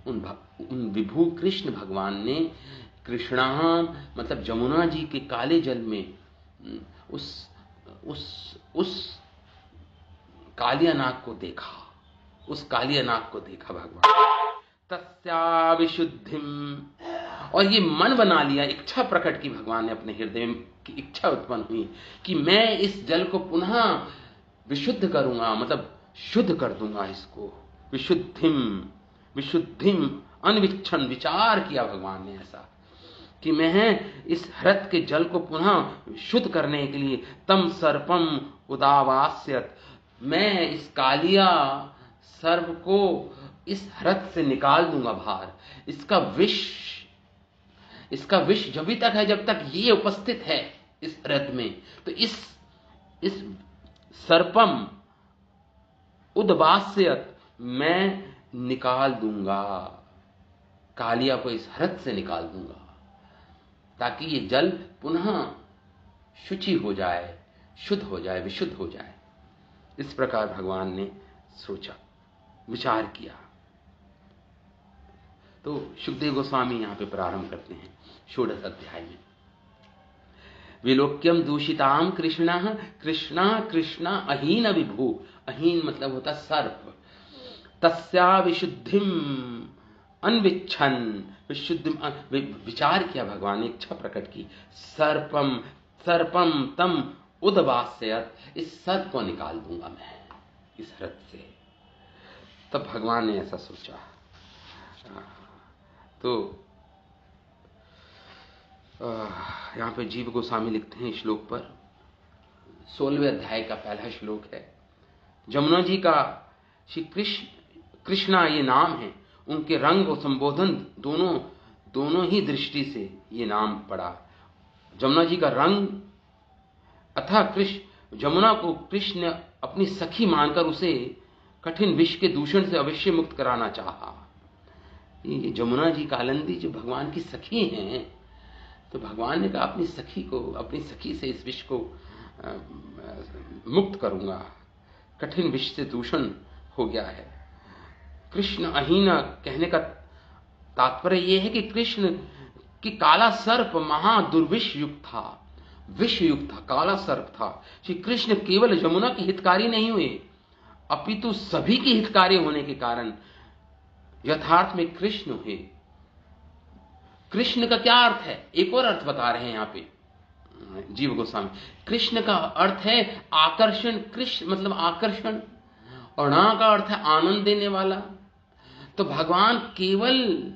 Speaker 1: उन विभु कृष्ण भगवान ने कृष्णा मतलब जमुना जी के काले जल में उस कालिया नाग को देखा। उस कालिया नाग को देखा भगवान। तस्या विशुद्धिम, और ये मन बना लिया, इच्छा प्रकट की भगवान ने अपने हृदय में, की इच्छा उत्पन्न हुई कि मैं इस जल को पुनः विशुद्ध करूंगा, मतलब शुद्ध कर दूंगा इसको। विशुद्धिम अन्विच्छन, विचार किया भगवान ने ऐसा कि मैं इस हृत के जल को पुनः शुद्ध करने के लिए तम सर्पम उदावास्यत, मैं इस कालिया सर्प को इस हृत से निकाल दूंगा बाहर। इसका विष जब तक है, जब तक ये उपस्थित है इस हृत में, तो इस सर्पम उद्वास्यत, मैं निकाल दूंगा, कालिया को इस हृत से निकाल दूंगा, ताकि ये जल पुनः शुचि हो जाए, शुद्ध हो जाए, विशुद्ध हो जाए। इस प्रकार भगवान ने सोचा, विचार किया। तो सुखदेव गोस्वामी यहां पे प्रारंभ करते हैं 16 अध्याय में। विलोक्यम दूषिताम कृष्णा कृष्णा कृष्णा अहीन विभु। अहीन मतलब होता सर्प। तस्या विशुद्धिम अन्विच्छन, विचार किया भगवान ने, इच्छा प्रकट की। सर्पम तम उद्वास्यत, इस सर्प को निकाल दूंगा मैं इस हृत से। तब भगवान ने ऐसा सोचा। तो यहां पे जीव गोस्वामी लिखते हैं श्लोक पर, 16वें अध्याय का पहला श्लोक है। जमुना जी का श्री कृष्णा ये नाम है, उनके रंग और संबोधन दोनों ही दृष्टि से ये नाम पड़ा। जमुना जी का रंग अथा कृष्ण, जमुना को कृष्ण ने अपनी सखी मानकर उसे कठिन विष के दूषण से अवश्य मुक्त कराना चाहा। ये जमुना जी कालिंदी जो भगवान की सखी हैं, तो भगवान ने कहा अपनी सखी से इस विष को मुक्त करूंगा, कठिन विष से दूषण हो गया है। कृष्ण अहीना कहने का तात्पर्य यह है कि कृष्ण की काला सर्प महादुर्विष युक्त था, विष युक्त था, काला सर्प था। श्री कृष्ण केवल जमुना के हितकारी नहीं हुए, अपितु सभी के हितकारी होने के कारण यथार्थ में कृष्ण है। कृष्ण का क्या अर्थ है? एक और अर्थ बता रहे हैं यहां पे जीव गोस्वामी। कृष्ण का अर्थ है आकर्षण। कृष्ण मतलब आकर्षण, और ना का अर्थ है आनंद देने वाला। तो भगवान केवल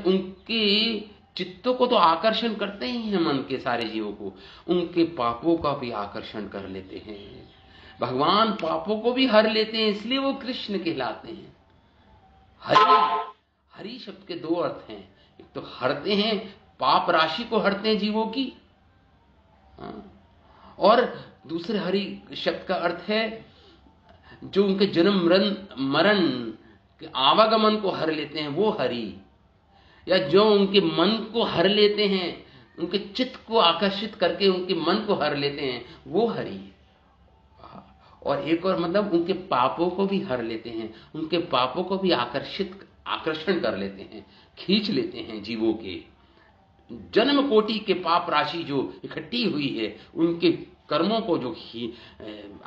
Speaker 1: उनके चित्तों को तो आकर्षण करते ही हैं, मन के सारे जीवों को, उनके पापों का भी आकर्षण कर लेते हैं। भगवान पापों को भी हर लेते हैं, इसलिए वो कृष्ण कहलाते हैं। हरि, हरि शब्द के दो अर्थ हैं। एक तो हरते हैं, पाप राशि को हरते हैं जीवों की, और दूसरे हरि शब्द का अर्थ है जो उनके जन्म मरण के आवागमन को हर लेते हैं, वो हरि। या जो उनके मन को हर लेते हैं, उनके चित्त को आकर्षित करके उनके मन को हर लेते हैं, वो हरि। और एक और मतलब उनके पापों को भी हर लेते हैं, उनके पापों को भी आकर्षण कर लेते हैं, खींच लेते हैं। जीवों के जन्म कोटि के पाप राशि जो इकट्ठी हुई है, उनके कर्मों को जो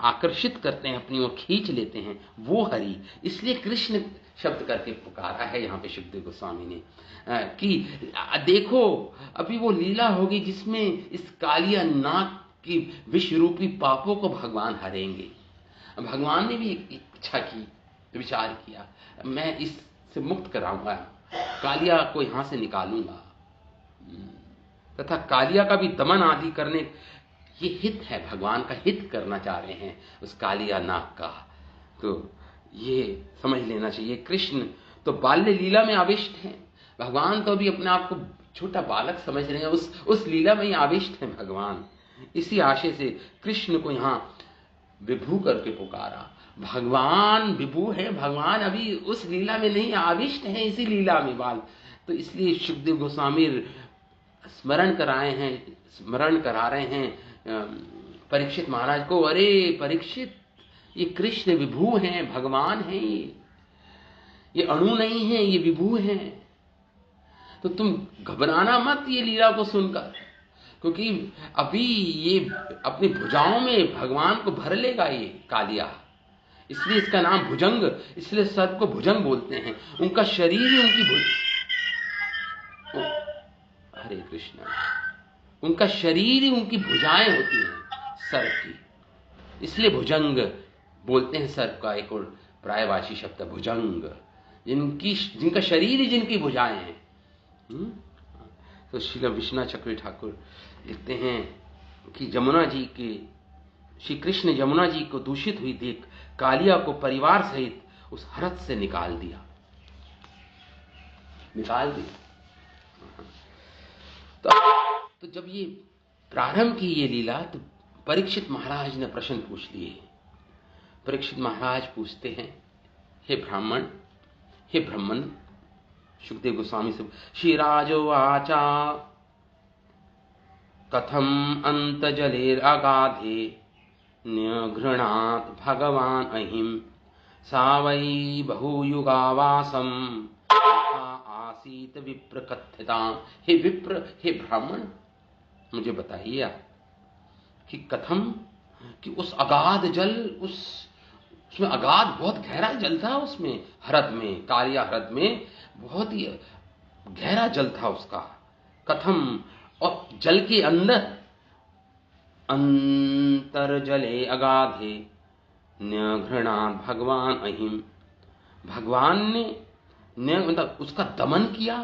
Speaker 1: आकर्षित करते हैं, अपनी ओर खींच लेते हैं, वो हरि। इसलिए कृष्ण शब्द करके पुकारा है यहां पे सुखदेव गोस्वामी ने कि देखो अभी वो लीला होगी जिसमें इस कालिया नाग की विष रूपी पापों को भगवान हरेंगे। भगवान ने भी एक इच्छा की, विचार किया, मैं इससे मुक्त कराऊंगा, कालिया को यहां से निकालूंगा, तथा कालिया का भी दमन आदि करने, ये हित है, भगवान का हित करना चाह रहे हैं उस कालिया नाग का। तो ये समझ लेना चाहिए। कृष्ण तो बाल्य लीला में आविष्ट हैं, भगवान तो भी अपने आप को छोटा बालक समझ रहे हैं, उस लीला में ही आविष्ट हैं भगवान। इसी आशय से कृष्ण को यहां विभू करके पुकारा। भगवान विभू है, भगवान अभी उस लीला में नहीं, आविष्ट हैं इसी लीला में बाल। तो इसलिए सुखदेव गोस्वामी स्मरण करा रहे हैं परीक्षित महाराज को, अरे परीक्षित, ये कृष्ण विभू हैं, भगवान हैं, ये अणु नहीं है, ये विभू हैं। तो तुम घबराना मत ये लीला को सुनकर, क्योंकि अभी ये अपनी भुजाओं में भगवान को भर लेगा ये कालिया, इसलिए इसका नाम भुजंग, इसलिए सर्प को भुजंग बोलते हैं। उनका शरीर ही उनकी हरे कृष्ण, उनका शरीर ही उनकी भुजाएं होती हैं सर्प की, इसलिए भुजंग बोलते हैं सर्प का। एक और प्रायवाची शब्द भुजंग, जिनका शरीर ही जिनकी भुजाएं हैं। तो श्री विश्वनाथ चक्रवर्ती ठाकुर लिखते हैं कि जमुना जी के श्री कृष्ण जमुना जी को दूषित हुई देख कालिया को परिवार सहित उस हरत से निकाल दिया। तो जब ये प्रारंभ की ये लीला, तो परीक्षित महाराज ने प्रश्न पूछ लिए। परीक्षित महाराज पूछते हैं, हे ब्राह्मण, सुखदेव गोस्वामी से, श्रीराजोवाचा कथम अंत जलेर अगाधे न्यघृणात् भगवान अहिम सा वै बहुयुगावासम आसीत विप्र कथिता। हे विप्र, हे ब्राह्मण, मुझे बताइए आप कि कथम, कि उस अगाध जल, उसमें अगाध बहुत गहरा जल था, उसमें हृद में, कालिया हृद में बहुत ही गहरा जल था उसका। कथम, और जल के अंदर अंतर जले अगाधे न्यघृणात् भगवान अहिम, भगवान ने मतलब उसका दमन किया।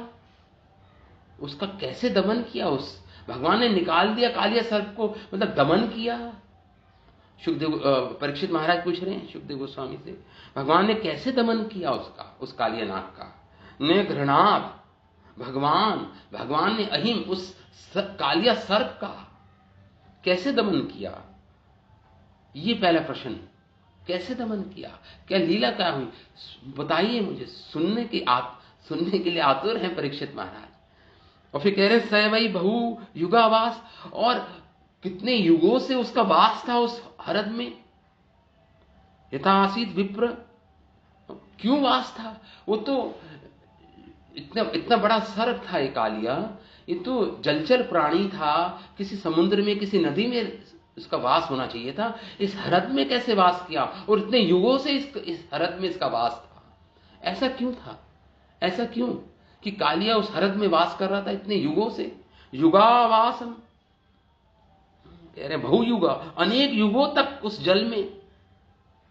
Speaker 1: उसका कैसे दमन किया? उस भगवान ने निकाल दिया कालिया सर्प को, मतलब दमन किया। सुखदेव परीक्षित महाराज पूछ रहे हैं सुखदेव गोस्वामी से, भगवान ने कैसे दमन किया उसका, उस कालिया नाग का? न्यघृणात्, भगवान ने अहिम, उस कालिया सर्प का कैसे दमन किया? ये पहला प्रश्न, कैसे दमन किया, क्या लीला क्या हुई, बताइए मुझे। सुनने के लिए आतुर हैं परीक्षित महाराज। और फिर कह रहे सैवई बहु युगावास, और कितने युगों से उसका वास था उस हरद में। यथासीत विप्र, क्यों वास था? वो तो इतना बड़ा सर्प था ये कालिया, ये तो जलचर प्राणी था, किसी समुद्र में, किसी नदी में इसका वास होना चाहिए था। इस हरद में कैसे वास किया, और इतने युगों से इस हरद में इसका वास था। ऐसा क्यों था, ऐसा क्यों कि कालिया उस हरद में वास कर रहा था इतने युगों से? युगावासम कह रहे, बहुयुगा, अनेक युगों तक उस जल में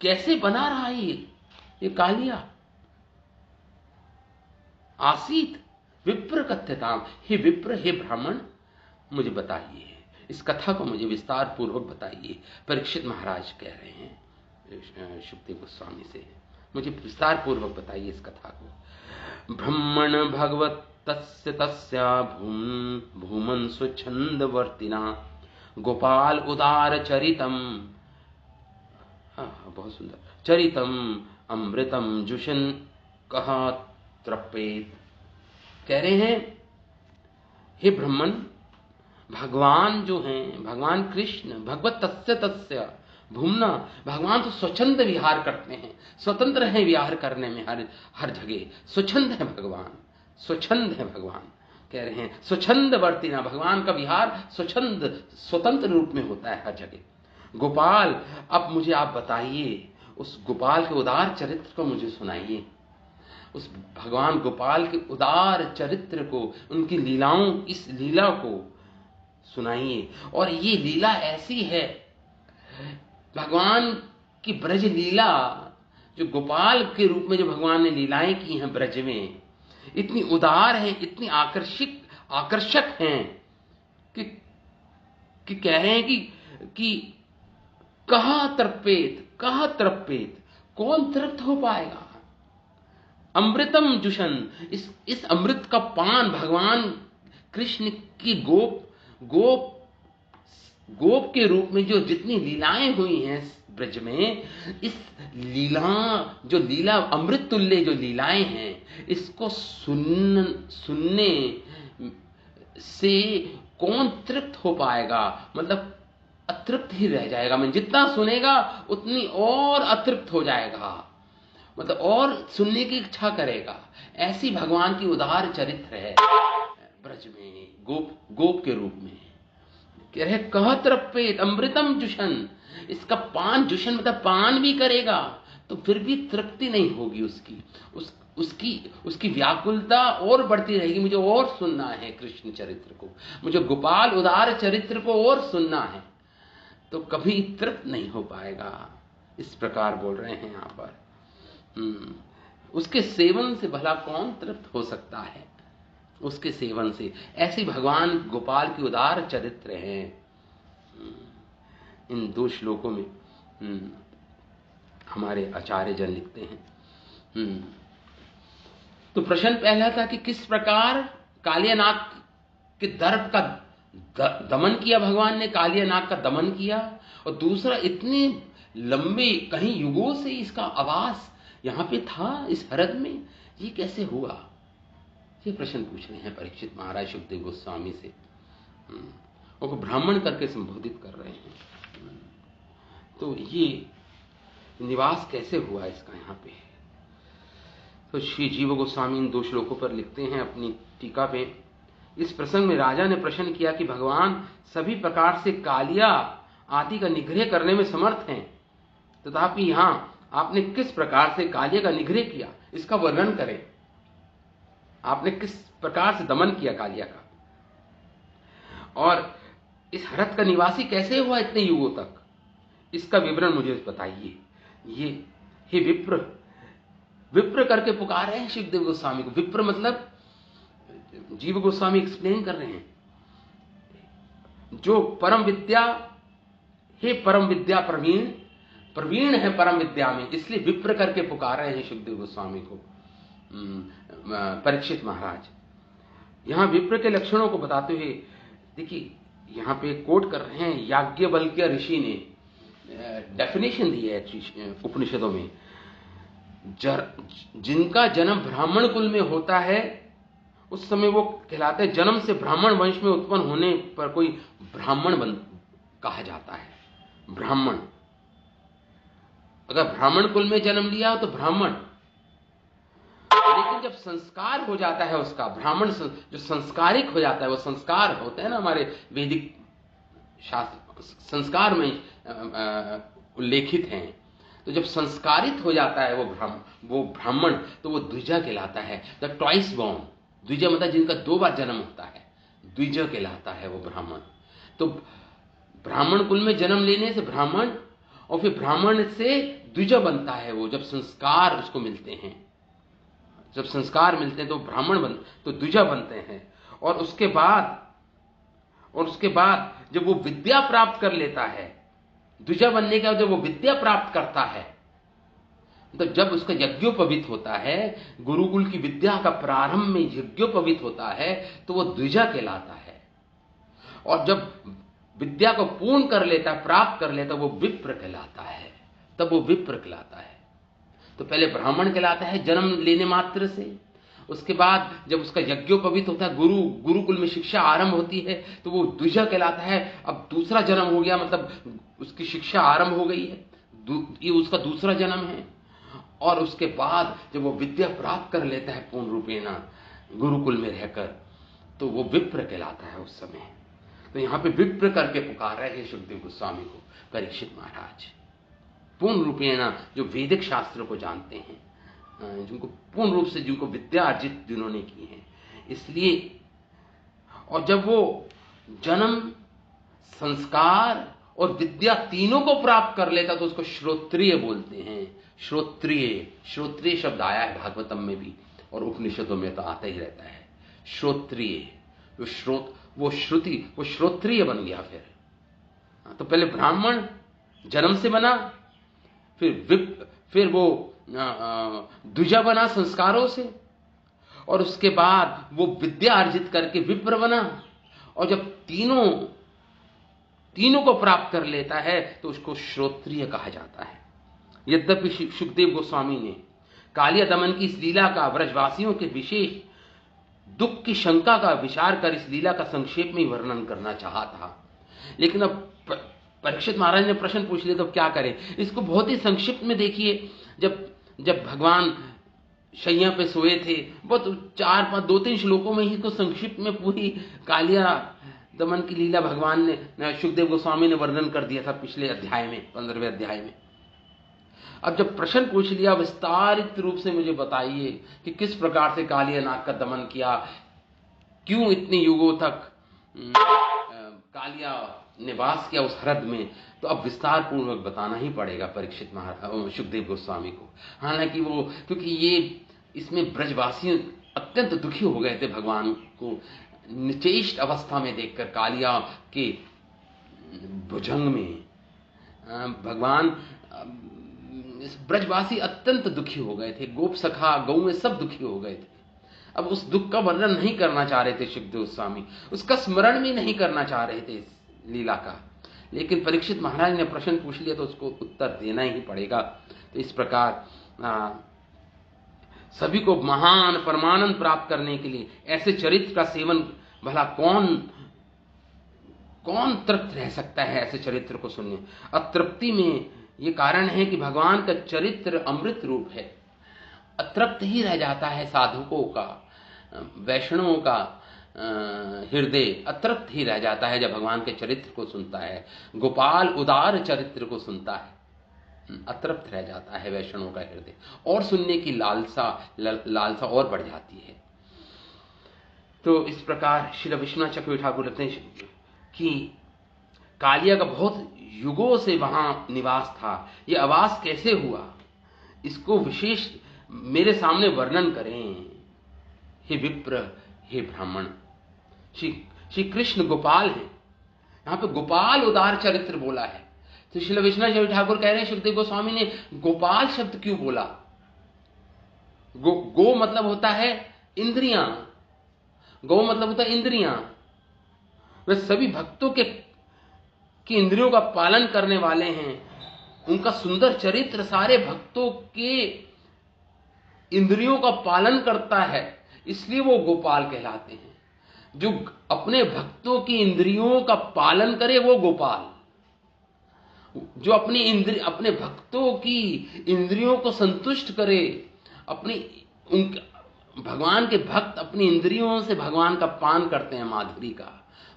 Speaker 1: कैसे बना रहा है ये कालिया? आसीत विप्र कथ्यताम, हे विप्र, हे ब्राह्मण, मुझे बताइए, इस कथा को मुझे विस्तार पूर्वक बताइए। परीक्षित महाराज कह रहे हैं शुकदेव गोस्वामी से, मुझे विस्तार पूर्वक बताइए इस कथा को। ब्रह्मण भगवत तस्य तस्या भूमन स्वच्छंदवर्तिना गोपाल उदार चरितम, बहुत सुंदर, चरितम अमृतम जुशन कहा त्रपेत। कह रहे हैं, हे ब्रह्मन, भगवान जो हैं, भगवान कृष्ण, भगवत तस्य तस्य भूमना, भगवान तो स्वच्छंद विहार करते हैं, स्वतंत्र हैं विहार करने में, हर जगह स्वच्छंद है भगवान, स्वच्छंद है भगवान। कह रहे हैं स्वच्छंद वर्तिना, भगवान का विहार स्वच्छंद स्वतंत्र रूप में होता है हर जगह। गोपाल, अब मुझे आप बताइए, उस गोपाल के उदार चरित्र को मुझे सुनाइए, उस भगवान गोपाल के उदार चरित्र को, उनकी लीलाओं, इस लीला को सुनाइए। और ये लीला ऐसी है, भगवान की ब्रज लीला, जो गोपाल के रूप में जो भगवान ने लीलाएं की हैं ब्रज में, इतनी उदार हैं, इतनी आकर्षक हैं कि कह रहे हैं कि कहाँ तृप्येत, कौन तृप्त हो पाएगा? अमृतम जुशन, इस अमृत का पान भगवान कृष्ण की गोप के रूप में जो जितनी लीलाएं हुई हैं ब्रज में, इस लीला अमृत तुल्य जो लीलाएं हैं, इसको सुनने से कौन तृप्त हो पाएगा? मतलब अतृप्त ही रह जाएगा। मैं जितना सुनेगा उतनी और अतृप्त हो जाएगा, मतलब और सुनने की इच्छा करेगा। ऐसी भगवान की उदार चरित्र है ब्रज में, गोप के रूप में। कह रहे कह तृप्येत अमृतम जुशन, इसका पान, जुशन मतलब पान भी करेगा तो फिर भी तृप्ति नहीं होगी उसकी व्याकुलता और बढ़ती रहेगी। मुझे और सुनना है कृष्ण चरित्र को, मुझे गोपाल उदार चरित्र को और सुनना है, तो कभी तृप्त नहीं हो पाएगा। इस प्रकार बोल रहे हैं यहां पर। उसके सेवन से भला कौन तृप्त हो सकता है? उसके सेवन से। ऐसे भगवान गोपाल की उदार चरित्र हैं। इन 2 श्लोकों में हमारे आचार्य जन लिखते हैं। तो प्रश्न पहला था कि किस प्रकार कालियानाग के दर्प का दमन किया भगवान ने, कालियानाग का दमन किया। और दूसरा, इतने लंबे कहीं युगों से इसका आवास यहां पे था इस हरद में, ये कैसे हुआ? ये प्रश्न पूछ रहे हैं परीक्षित महाराज शुकदेव गोस्वामी से, और ब्राह्मण करके संबोधित कर रहे हैं। तो ये निवास कैसे हुआ इसका यहां पे? तो श्री जीव गोस्वामी इन 2 श्लोकों पर लिखते हैं अपनी टीका पे। इस प्रसंग में राजा ने प्रश्न किया कि भगवान सभी प्रकार से कालिया आदि का निग्रह करने में समर्थ हैं, तथापि यहां आपने किस प्रकार से कालिया का निग्रह किया, इसका वर्णन करें। आपने किस प्रकार से दमन किया कालिया का, और इस हरद का निवासी कैसे हुआ इतने युगों तक, इसका विवरण मुझे बताइए। ये हे विप्र करके पुकार रहे हैं शुकदेव गोस्वामी को। विप्र मतलब, जीव गोस्वामी एक्सप्लेन कर रहे हैं, जो परम विद्या, हे परम विद्या प्रवीण है परम विद्या में, इसलिए विप्र करके पुकार रहे हैं शुकदेव गोस्वामी को परीक्षित महाराज। यहां विप्र के लक्षणों को बताते हुए देखिए, यहां पे कोट कर रहे हैं, याज्ञवल्क्य ऋषि ने डेफिनेशन दी है उपनिषदों में। जिनका जन्म ब्राह्मण कुल में होता है, उस समय वो कहलाते हैं, जन्म से ब्राह्मण वंश में उत्पन्न होने पर कोई ब्राह्मण कहा जाता है। ब्राह्मण, अगर ब्राह्मण कुल में जन्म लिया हो तो ब्राह्मण। लेकिन जब संस्कार हो जाता है उसका, ब्राह्मण जो संस्कारिक हो जाता है, वो संस्कार होते हैं ना हमारे वैदिक शास्त्र संस्कार में उल्लेखित हैं। तो जब संस्कारित हो जाता है वो ब्राह्मण, तो वो द्विजा कहलाता है। द ट्वाइस बॉर्न, द्विजा मतलब जिनका 2 बार जन्म होता है, द्विजा कहलाता है वो ब्राह्मण। तो ब्राह्मण कुल में जन्म लेने से ब्राह्मण, और फिर ब्राह्मण से द्विजा बनता है वो, जब संस्कार उसको मिलते हैं। जब संस्कार मिलते हैं तो ब्राह्मण तो द्विजा बनते हैं। और उसके बाद जब वो विद्या प्राप्त कर लेता है, द्विजा बनने के बाद जब वो विद्या प्राप्त करता है, तो जब उसका यज्ञोपवीत होता है, गुरुकुल की विद्या का प्रारंभ में यज्ञोपवीत होता है, तो वो द्विजा कहलाता है। और जब विद्या को पूर्ण कर लेता, प्राप्त कर लेता, वो विप्र कहलाता है। तब वो विप्र कहलाता है। तो पहले ब्राह्मण कहलाता है जन्म लेने मात्र से, उसके बाद जब उसका यज्ञोपवीत होता है, गुरुकुल में शिक्षा आरंभ होती है, तो वो द्विजा कहलाता है। अब दूसरा जन्म हो गया, मतलब उसकी शिक्षा आरंभ हो गई है, ये उसका दूसरा जन्म है। और उसके बाद जब वो विद्या प्राप्त कर लेता है पूर्ण रूपेण गुरुकुल में रहकर, तो वो विप्र कहलाता है उस समय। तो यहां पे विप्र करके पुकार रहे हैं सुखदेव गोस्वामी को परीक्षित महाराज। पूर्ण रूपेण जो वैदिक शास्त्र को जानते हैं, जिनको पूर्ण रूप से, जिनको विद्या अर्जित जिन्होंने की है, इसलिए। और जब वो जन्म, संस्कार और विद्या तीनों को प्राप्त कर लेता, तो उसको श्रोत्रिय बोलते हैं। श्रोत्रिय शब्द आया है भागवतम में भी, और उपनिषदों में तो आता ही रहता है। श्रोत्रिय, वो श्रोत्रिय बन गया। फिर तो पहले ब्राह्मण जन्म से बना, फिर वो द्विजा बना संस्कारों से, और उसके बाद वो विद्या अर्जित करके विप्र बना। और जब तीनों को प्राप्त कर लेता है, तो उसको श्रोत्रिय कहा जाता है। यद्यपि सुखदेव गोस्वामी ने कालिया दमन की इस लीला का ब्रजवासियों के विशेष दुख की शंका का विचार कर इस लीला का संक्षेप में वर्णन करना चाहा था, लेकिन अब परीक्षित महाराज ने प्रश्न पूछ लिया, तो क्या करें। इसको बहुत ही संक्षिप्त में देखिए। जब भगवान शैया पे सोए थे, बहुत 2-3 श्लोकों में ही तो संक्षिप्त में पूरी कालिया दमन की लीला भगवान ने, सुखदेव गोस्वामी ने वर्णन कर दिया था पिछले अध्याय में, 15वें अध्याय में। अब जब प्रश्न पूछ लिया, विस्तारित रूप से मुझे बताइए कि किस प्रकार से कालिया नाग का दमन किया, क्यों इतने युगों तक कालिया निवास किया उस हृद में। तो अब विस्तार पूर्वक बताना ही पड़ेगा परीक्षित महाराज सुखदेव गोस्वामी को। हालांकि वो, क्योंकि ये इसमें ब्रजवासी अत्यंत दुखी हो गए थे भगवान को निचेष्ट अवस्था में देखकर। कालिया के भुजंग में भगवान, ब्रजवासी अत्यंत दुखी हो गए थे। गोप सखा, गौ में सब दुखी हो गए थे। अब उस दुख का वर्णन नहीं करना चाह रहे थे सुखदेव गोस्वामी, उसका स्मरण भी नहीं करना चाह रहे थे इस लीला का। लेकिन परीक्षित महाराज ने प्रश्न पूछ लिया, तो उसको उत्तर देना ही पड़ेगा। तो इस प्रकार सभी को महान परमानंद प्राप्त करने के लिए ऐसे चरित्र का सेवन भला कौन तृप्त रह सकता है ऐसे चरित्र को सुनने। अतृप्ति में ये कारण है कि भगवान का चरित्र अमृत रूप है। अतृप्त ही रह जाता है साधुकों का, वैष्णवों का हृदय अतृप्त ही रह जाता है जब भगवान के चरित्र को सुनता है, गोपाल उदार चरित्र को सुनता है। अतृप्त रह जाता है वैष्णवों का हृदय, और सुनने की लालसा और बढ़ जाती है। तो इस प्रकार श्री विश्वनाथ चक्रवर्ती ठाकुर कहते हैं कि कालिया का बहुत युगों से वहां निवास था। यह आवास कैसे हुआ, इसको विशेष मेरे सामने वर्णन करें हे विप्र, हे ब्राह्मण। श्री कृष्ण गोपाल हैं, यहां पे गोपाल उदार चरित्र बोला है। तो श्री विश्वनाथ ठाकुर कह रहे हैं सुखदेव गोस्वामी ने गोपाल शब्द क्यों बोला। गो मतलब होता है इंद्रियां, गौ मतलब होता है इंद्रियां। वे सभी भक्तों के इंद्रियों का पालन करने वाले हैं। उनका सुंदर चरित्र सारे भक्तों के इंद्रियों का पालन करता है, इसलिए वो गोपाल कहलाते हैं। जो अपने भक्तों की इंद्रियों का पालन करे वो गोपाल। जो अपने भक्तों की इंद्रियों को संतुष्ट करे, भगवान के भक्त अपनी इंद्रियों से भगवान का पान करते हैं, माधुरी का,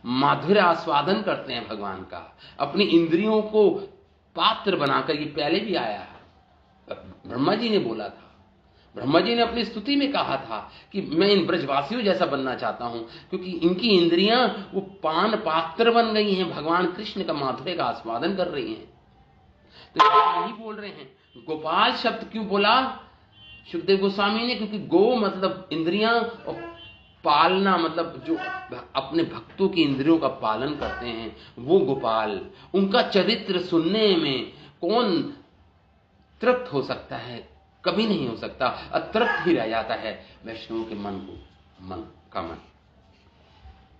Speaker 1: माधुर्य आस्वादन करते हैं भगवान का, अपनी इंद्रियों को पात्र बनाकर। ये पहले भी आया है, ब्रह्मा जी ने बोला था, ब्रह्मा जी ने अपनी स्तुति में कहा था कि मैं इन ब्रजवासियों जैसा बनना चाहता हूं, क्योंकि इनकी इंद्रियां वो पान पात्र बन गई हैं, भगवान कृष्ण का माधुर्य का आस्वादन कर रही हैं। तो यही बोल रहे हैं। गोपाल शब्द क्यों बोला सुखदेव गोस्वामी ने? क्योंकि गो मतलब इंद्रियां और पालना मतलब जो अपने भक्तों की इंद्रियों का पालन करते हैं वो गोपाल। उनका चरित्र सुनने में कौन तृप्त हो सकता है? कभी नहीं हो सकता, अतृप्त ही रह जाता है वैष्णव के मन का मन।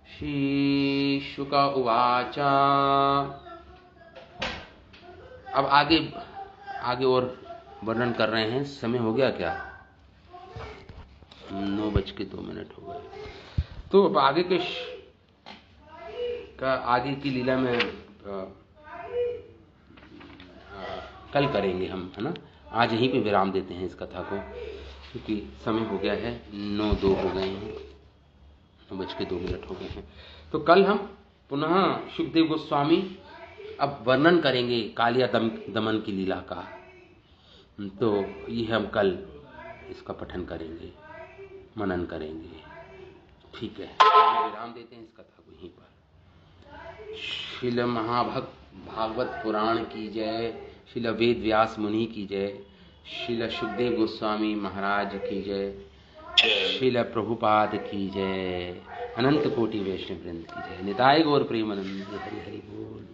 Speaker 1: श्री शुक उवाच। अब आगे और वर्णन कर रहे हैं। समय हो गया क्या? 9:02 हो गए। तो अब आगे की लीला में कल करेंगे हम, है ना। आज यहीं पे विराम देते हैं इस कथा को, क्योंकि समय हो गया है, 9:02 हो गए हैं, 9:02 हो गए हैं। तो कल हम पुनः सुखदेव गोस्वामी अब वर्णन करेंगे कालिया दमन की लीला का। तो ये हम कल इसका पठन करेंगे, मनन करेंगे। ठीक है, विराम देते हैं इस कथा को यहीं पर। श्रील भागवत पुराण की जय, श्रील वेद व्यास मुनि की जय, श्रील सुखदेव गोस्वामी महाराज की जय, श्रील प्रभुपाद की जय, अनंत कोटि वैष्णव वृंद की जय। निताय गौर प्रेमानंद। हरि हरि बोल।